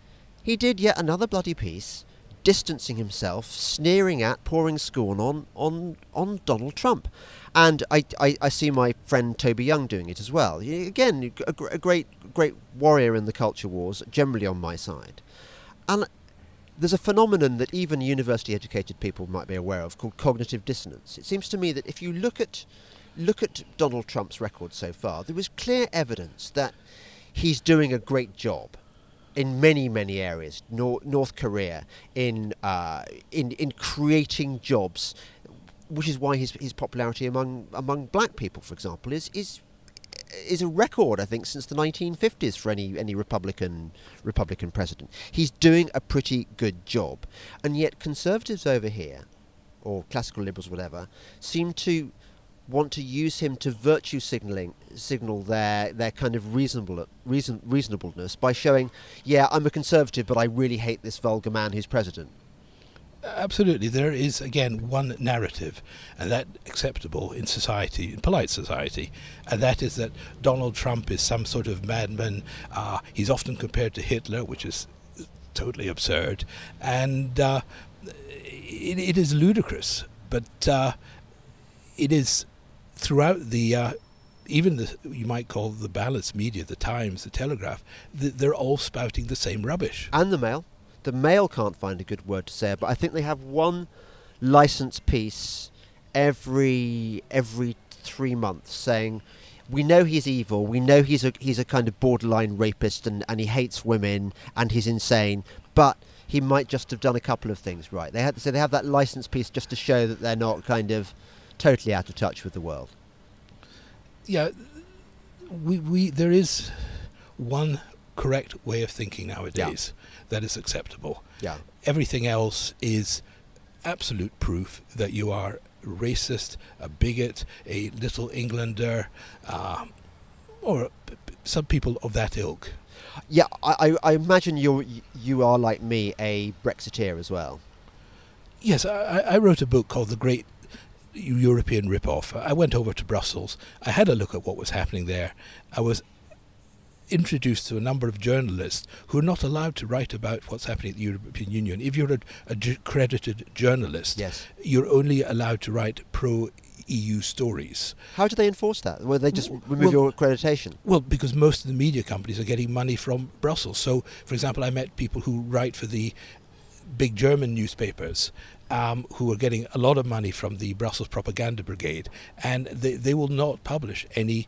he did yet another bloody piece distancing himself, sneering at, pouring scorn on Donald Trump. And I see my friend Toby Young doing it as well. Again, a great warrior in the culture wars, generally on my side. And there's a phenomenon that even university-educated people might be aware of called cognitive dissonance. It seems to me that if you look at Donald Trump's record so far, there was clear evidence that he's doing a great job in many, many areas. North Korea, in creating jobs, which is why his popularity among black people, for example, is a record, I think, since the 1950s for any Republican president. He's doing a pretty good job, and yet conservatives over here, or classical liberals, whatever, seem to want to use him to virtue signal their kind of reasonableness by showing, yeah, I'm a conservative, but I really hate this vulgar man who's president. Absolutely. There is, again, one narrative, and that acceptable in society, in polite society, and that is that Donald Trump is some sort of madman. He's often compared to Hitler, which is totally absurd, and it is ludicrous, but it is throughout the even the, you might call the balanced media, the Times, the Telegraph, they're all spouting the same rubbish. And the Mail. The Mail can't find a good word to say, but I think they have one license piece every 3 months saying, we know he's evil, we know he's a kind of borderline rapist and he hates women and he's insane, but he might just have done a couple of things right. They have that license piece just to show that they're not kind of totally out of touch with the world. Yeah, there is one correct way of thinking nowadays that is acceptable. Yeah. Everything else is absolute proof that you are racist, a bigot, a little Englander, or some people of that ilk. Yeah, I imagine you are, like me, a Brexiteer as well. Yes, I wrote a book called The Great European Rip-Off. I went over to Brussels. I had a look at what was happening there. I was introduced to a number of journalists who are not allowed to write about what's happening at the European Union. If you're a accredited journalist, yes, you're only allowed to write pro-EU stories. How do they enforce that? Will they just remove your accreditation? Well, because most of the media companies are getting money from Brussels. So, for example, I met people who write for the big German newspapers, who are getting a lot of money from the Brussels Propaganda Brigade, and they will not publish any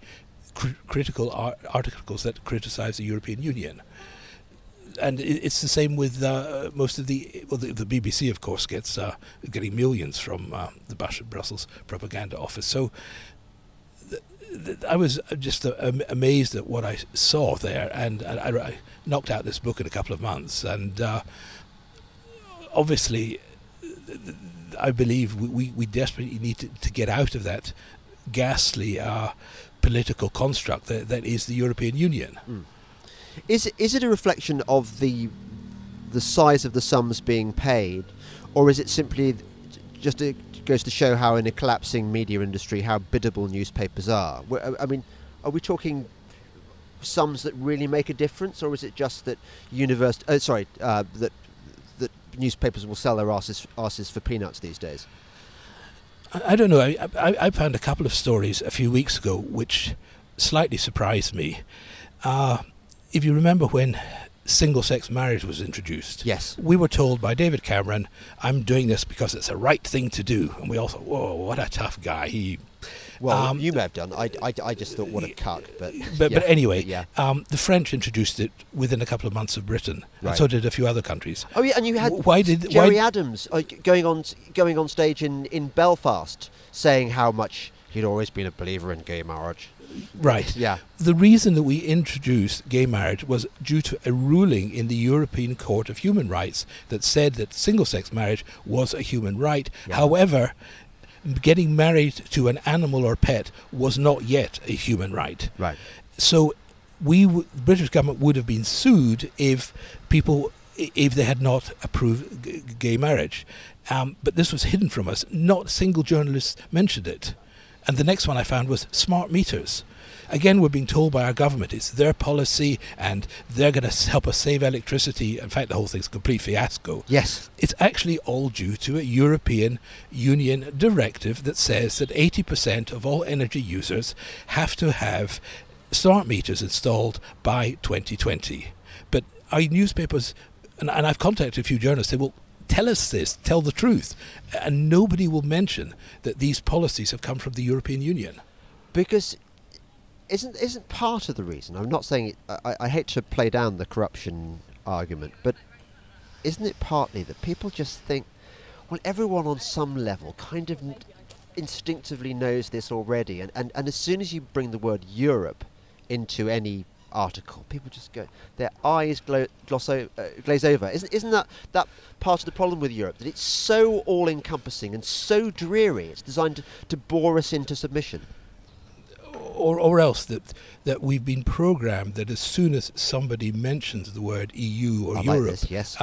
critical articles that criticize the European Union. And it's the same with most of the BBC, of course, gets getting millions from the Brussels Propaganda Office. So I was just amazed at what I saw there, and I knocked out this book in a couple of months. And obviously, I believe we desperately need to get out of that ghastly political construct that is the European Union. Is it a reflection of the size of the sums being paid, or is it simply just goes to show how in a collapsing media industry how biddable newspapers are? I mean, are we talking sums that really make a difference, or is it just that that newspapers will sell their asses for peanuts these days? I don't know. I found a couple of stories a few weeks ago which slightly surprised me. If you remember when single-sex marriage was introduced, yes, we were told by David Cameron, I'm doing this because it's the right thing to do. And we all thought, whoa, what a tough guy. You may have done. I just thought, what a cuck. But anyway, the French introduced it within a couple of months of Britain, right. And so did a few other countries. Oh yeah, and you had Jerry Adams going on stage in Belfast saying how much he'd always been a believer in gay marriage. Right. Yeah. The reason that we introduced gay marriage was due to a ruling in the European Court of Human Rights that said that single-sex marriage was a human right. Yeah. However, getting married to an animal or pet was not yet a human right. Right. So the British government would have been sued if they had not approved gay marriage. But this was hidden from us. Not a single journalist mentioned it. And the next one I found was smart meters. Again, we're being told by our government it's their policy and they're going to help us save electricity. In fact, the whole thing's a complete fiasco. Yes. It's actually all due to a European Union directive that says that 80% of all energy users have to have smart meters installed by 2020. But our newspapers, and I've contacted a few journalists, say, well, tell us this, tell the truth. And nobody will mention that these policies have come from the European Union. Because isn't part of the reason, I'm not saying it, I hate to play down the corruption argument, but isn't it partly that people just think, well, everyone on some level kind of instinctively knows this already, and as soon as you bring the word Europe into any article, people just go, their eyes glaze over. Isn't that part of the problem with Europe, that it's so all-encompassing and so dreary, it's designed to bore us into submission? Or else that we've been programmed that as soon as somebody mentions the word EU or Europe, like this, yes.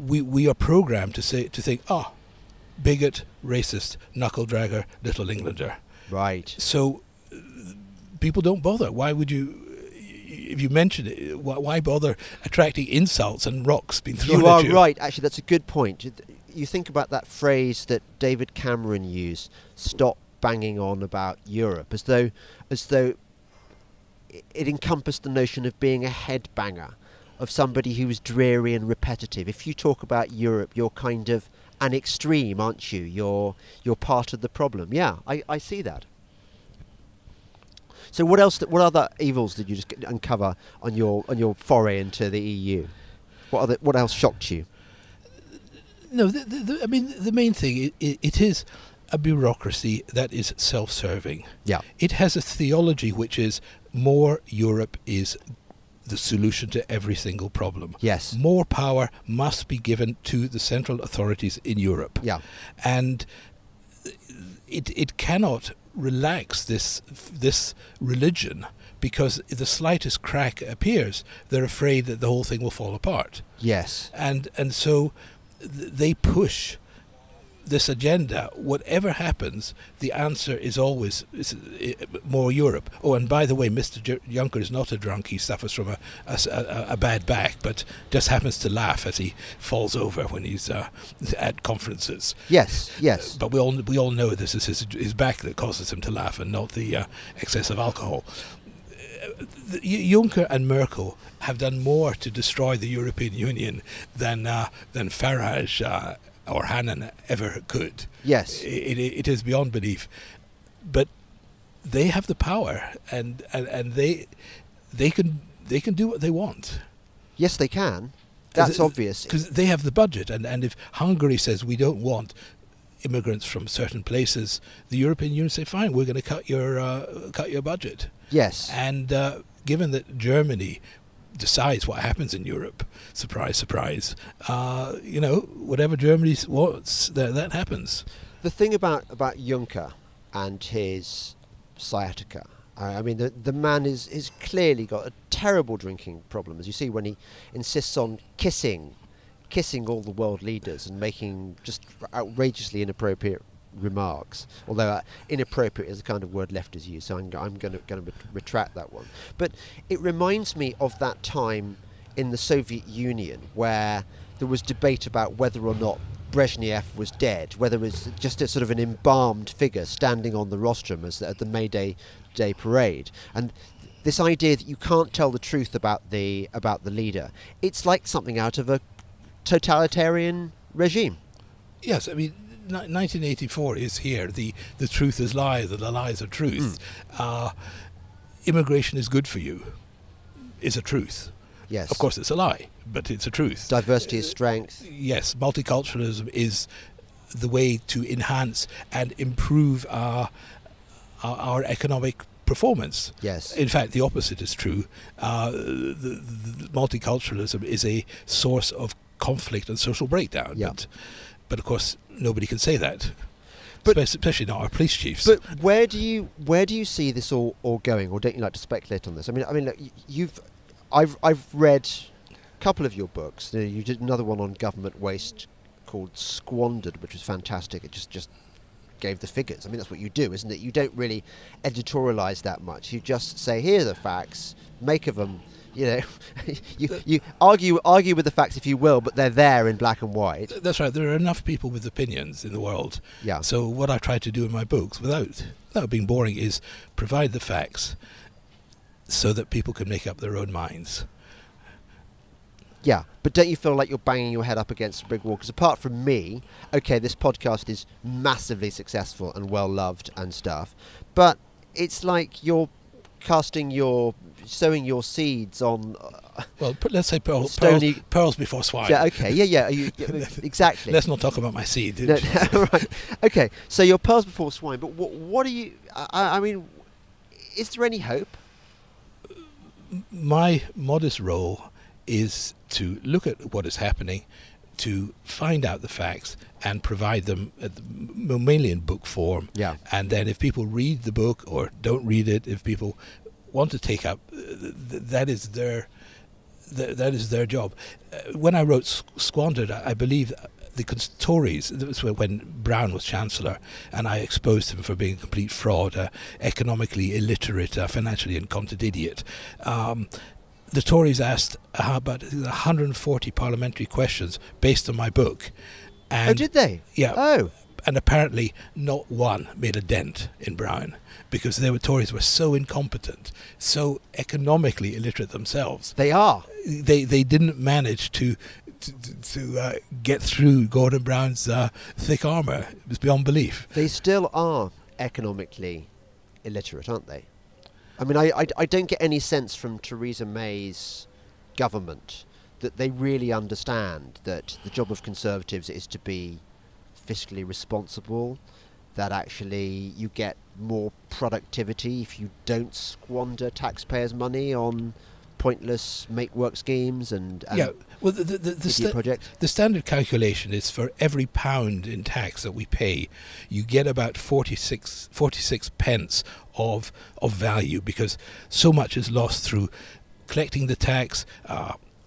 we are programmed to think, bigot, racist, knuckle dragger, little Englander. Right. So people don't bother. Why would you? If you mention it, why bother attracting insults and rocks being thrown at you? You are right. Actually, that's a good point. You think about that phrase that David Cameron used: "Stop banging on about Europe," as though it encompassed the notion of being a headbanger, of somebody who was dreary and repetitive. If you talk about Europe, you're kind of an extreme, aren't you? You're part of the problem. Yeah, I see that. So what other evils did you just uncover on your foray into the EU? What else shocked you? No, I mean the main thing it is a bureaucracy that is self-serving. Yeah. It has a theology which is more Europe is the solution to every single problem. Yes. More power must be given to the central authorities in Europe. Yeah. And it cannot relax this religion, because if the slightest crack appears, they're afraid that the whole thing will fall apart. Yes. And so they push this agenda. Whatever happens, the answer is always more Europe. Oh, and by the way, Mr. Juncker is not a drunk. He suffers from a bad back, but just happens to laugh as he falls over when he's at conferences. Yes, yes. But we all know this is his back that causes him to laugh, and not the excess of alcohol. Juncker and Merkel have done more to destroy the European Union than Farage or Hannan ever could. Yes. It is beyond belief. But they have the power, and they can do what they want. Yes, they can. That's obvious. Because they have the budget, and if Hungary says we don't want immigrants from certain places, the European Union say, fine, we're going to cut your budget. Yes. And given that Germany decides what happens in Europe. Surprise, surprise. Whatever Germany wants, that happens. The thing about Juncker and his sciatica, I mean, the man is clearly got a terrible drinking problem, as you see when he insists on kissing all the world leaders and making just outrageously inappropriate remarks. Although inappropriate is the kind of word lefters use, so I'm going to retract that one. But it reminds me of that time in the Soviet Union where there was debate about whether or not Brezhnev was dead, whether it was just a sort of an embalmed figure standing on the rostrum at the May Day parade, and this idea that you can't tell the truth about the leader. It's like something out of a totalitarian regime. Yes, I mean, 1984 is here. The truth is lies, and the lies are truth. Immigration is good for you is a truth. Yes. Of course, it's a lie, but it's a truth. Diversity is strength. Yes, multiculturalism is the way to enhance and improve our economic performance. Yes. In fact, the opposite is true. The multiculturalism is a source of conflict and social breakdown. Yeah. But of course, nobody can say that. But, especially not our police chiefs. But where do you see this all going, or don't you like to speculate on this? I mean, look, I've read a couple of your books. You did another one on government waste called Squandered, which was fantastic. It just gave the figures. I mean, that's what you do, isn't it? You don't really editorialise that much. You just say, here are the facts, make of them. You know, you argue with the facts if you will, but they're there in black and white. That's right. There are enough people with opinions in the world. Yeah. So what I try to do in my books, without being boring, is provide the facts so that people can make up their own minds. Yeah, but don't you feel like you're banging your head up against a brick wall? Because apart from me, okay, this podcast is massively successful and well loved and stuff, but it's like you're sowing your seeds on. Well, let's say pearls before swine. Yeah, okay, yeah, exactly. Let's not talk about my seed. No, right. Okay, so you're pearls before swine, but what are you? I mean, is there any hope? My modest role is to look at what is happening, to find out the facts and provide them mainly in book form. Yeah. And then if people read the book or don't read it, if people want to take up, that is their job. When I wrote Squandered, I believe the Tories, this was when Brown was Chancellor, and I exposed him for being a complete fraud, economically illiterate, financially incompetent idiot. The Tories asked about 140 parliamentary questions based on my book. And oh, did they? Yeah. Oh. And apparently not one made a dent in Brown, because the Tories were so incompetent, so economically illiterate themselves. They are. They didn't manage to get through Gordon Brown's thick armour. It was beyond belief. They still are economically illiterate, aren't they? I mean, I don't get any sense from Theresa May's government that they really understand that the job of Conservatives is to be fiscally responsible, that actually you get more productivity if you don't squander taxpayers' money on pointless make-work schemes and yeah. Well, the standard calculation is for every pound in tax that we pay, you get about 46 pence of value, because so much is lost through collecting the tax,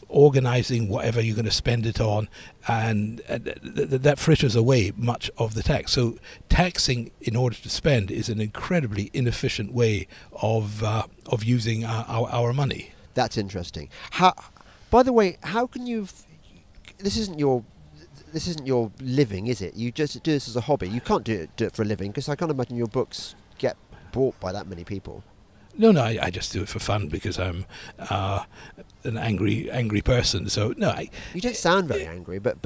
organising whatever you're going to spend it on, and that fritters away much of the tax. So taxing in order to spend is an incredibly inefficient way of using our money. That's interesting. By the way, how can you? This isn't your living, is it? You just do this as a hobby. You can't do it for a living, because I can't imagine your books get bought by that many people. No, I just do it for fun because I'm an angry person. So no, you don't sound very angry, but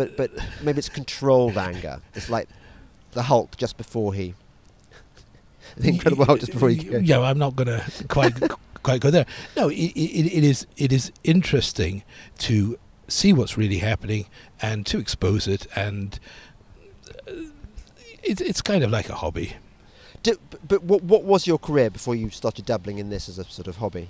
maybe it's controlled anger. It's like the Hulk just before the Incredible Hulk just before he. Yeah, I'm not going to quite go there. No, it is interesting to see what's really happening and to expose it, and it's kind of like a hobby. But what was your career before you started dabbling in this as a sort of hobby?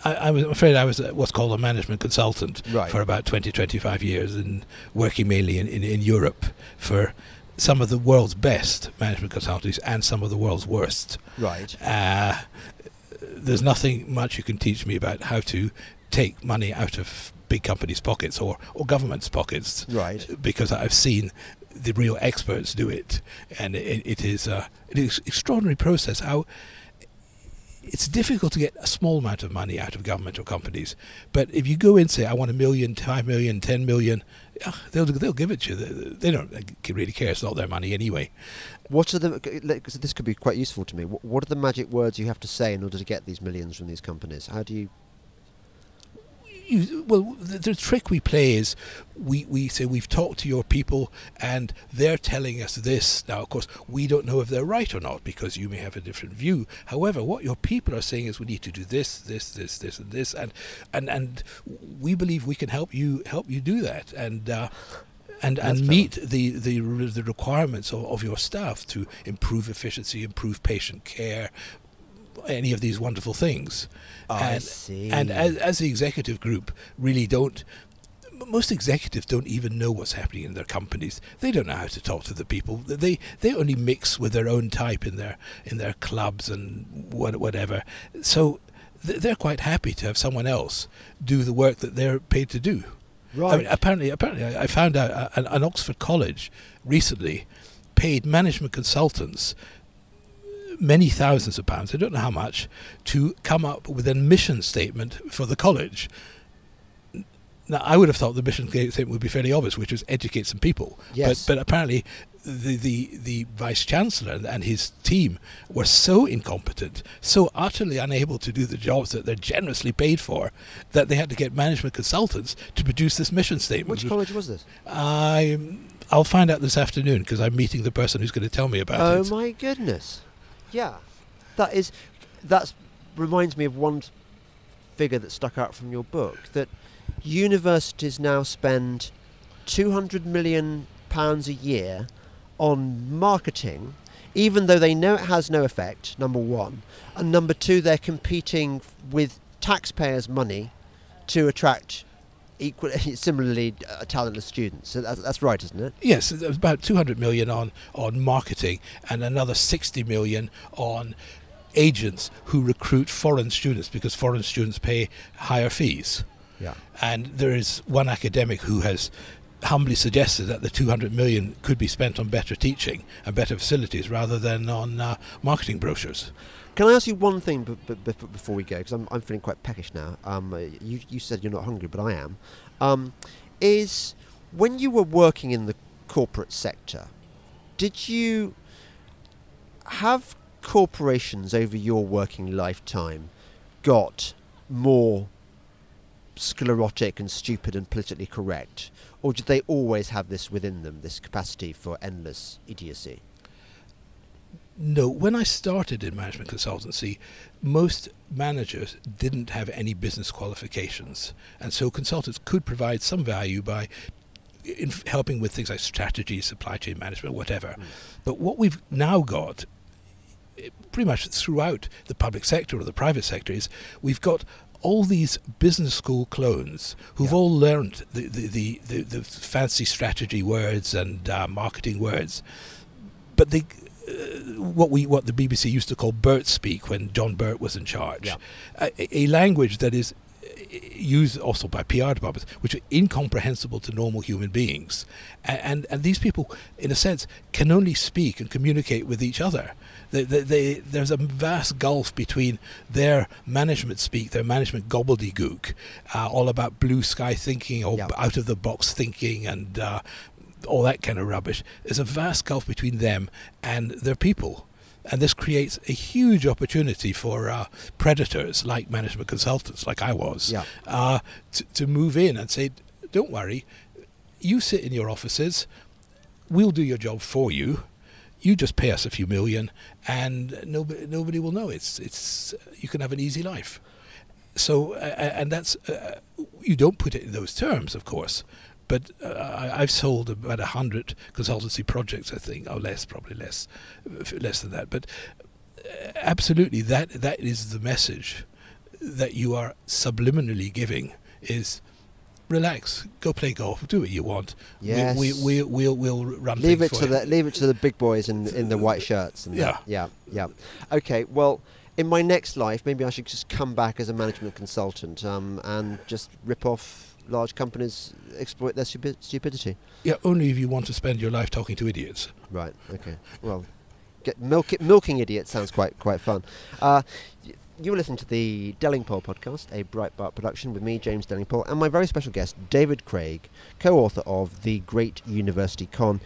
I'm afraid I was what's called a management consultant Right. for about 25 years, and working mainly in Europe for some of the world's best management consultancies and some of the world's worst. Right. There's nothing much you can teach me about how to take money out of big companies' pockets or governments' pockets. Right. Because I've seen the real experts do it, and it is an extraordinary process. How it's difficult to get a small amount of money out of government or companies, but if you go in and say, I want $1 million, 5 million, 10 million, they'll give it to you. They don't really care. It's not their money anyway. What are the? Cause this could be quite useful to me. What are the magic words you have to say in order to get these millions from these companies? How do you? The trick we play is we say we've talked to your people and they're telling us this. Now, of course, we don't know if they're right or not because you may have a different view. However, what your people are saying is we need to do this, and this, and we believe we can help you do that and meet the requirements of your staff to improve efficiency, improve patient care, any of these wonderful things. I see. And as the executive group really don't, most executives don't even know what's happening in their companies. They don't know how to talk to the people. They only mix with their own type in their clubs and whatever. So they're quite happy to have someone else do the work that they're paid to do. Right. I mean, apparently, I found out an Oxford college recently paid management consultants many thousands of pounds, I don't know how much, to come up with a mission statement for the college. Now, I would have thought the mission statement would be fairly obvious, which was educate some people. Yes. But apparently the Vice-Chancellor and his team were so incompetent, so utterly unable to do the jobs that they're generously paid for, that they had to get management consultants to produce this mission statement. Which college was this? I'll find out this afternoon because I'm meeting the person who's going to tell me about it. Oh my goodness. Yeah, that reminds me of one figure that stuck out from your book, that universities now spend £200 million a year on marketing, even though they know it has no effect, number one, and number two, they're competing with taxpayers' money to attract similarly talentless students. So that's right, isn't it? Yes, there's about 200 million on marketing and another 60 million on agents who recruit foreign students because foreign students pay higher fees. Yeah. And there is one academic who has humbly suggested that the 200 million could be spent on better teaching and better facilities rather than on marketing brochures. Can I ask you one thing before we go? Because I'm feeling quite peckish now. You said you're not hungry, but I am. Is when you were working in the corporate sector, did you have corporations over your working lifetime got more sclerotic and stupid and politically correct? Or did they always have this within them, this capacity for endless idiocy? No, when I started in management consultancy, most managers didn't have any business qualifications, and so consultants could provide some value by helping with things like strategy, supply chain management, whatever. But what we've now got, pretty much throughout the public sector or the private sector, is we've got all these business school clones who've all learned the fancy strategy words and marketing words, but they. What the BBC used to call Bert speak when John Bert was in charge, a language that is used also by PR departments, which are incomprehensible to normal human beings, and these people, in a sense, can only speak and communicate with each other. There's a vast gulf between their management speak, their management gobbledygook, all about blue sky thinking or out of the box thinking and all that kind of rubbish. There's a vast gulf between them and their people. And this creates a huge opportunity for predators like management consultants, like I was, to move in and say, don't worry, you sit in your offices, we'll do your job for you, you just pay us a few million and nobody will know. It's you can have an easy life. So, and that's, you don't put it in those terms, of course, but I've sold about 100 consultancy projects, I think, or less, probably less than that. But absolutely, that is the message that you are subliminally giving is relax, go play golf, do what you want. Yes. We'll run leave things it for to you. leave it to the big boys in the white shirts. And Yeah. yeah. Okay, well, in my next life, maybe I should just come back as a management consultant and just rip off large companies, exploit their stupidity. Yeah, only if you want to spend your life talking to idiots. Right. Okay. Well, milking idiots sounds quite fun. You were listening to the Delingpole podcast, a Breitbart production with me, James Delingpole, and my very special guest, David Craig, co-author of The Great University Con.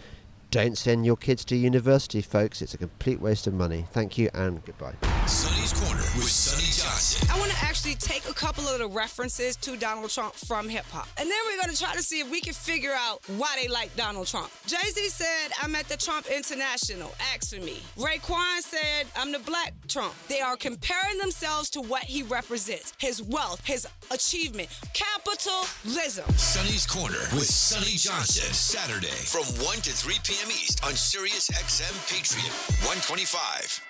Don't send your kids to university, folks. It's a complete waste of money. Thank you and goodbye. Sonny's Corner with Sonny Johnson. I want to actually take a couple of the references to Donald Trump from hip-hop. And then we're going to try to see if we can figure out why they like Donald Trump. Jay-Z said, I'm at the Trump International. Ask for me. Raekwon said, I'm the black Trump. They are comparing themselves to what he represents. His wealth, his achievement. Capitalism. Sonny's Corner with Sonny Johnson. Saturday from 1 to 3 p.m. East on Sirius XM Patriot 125.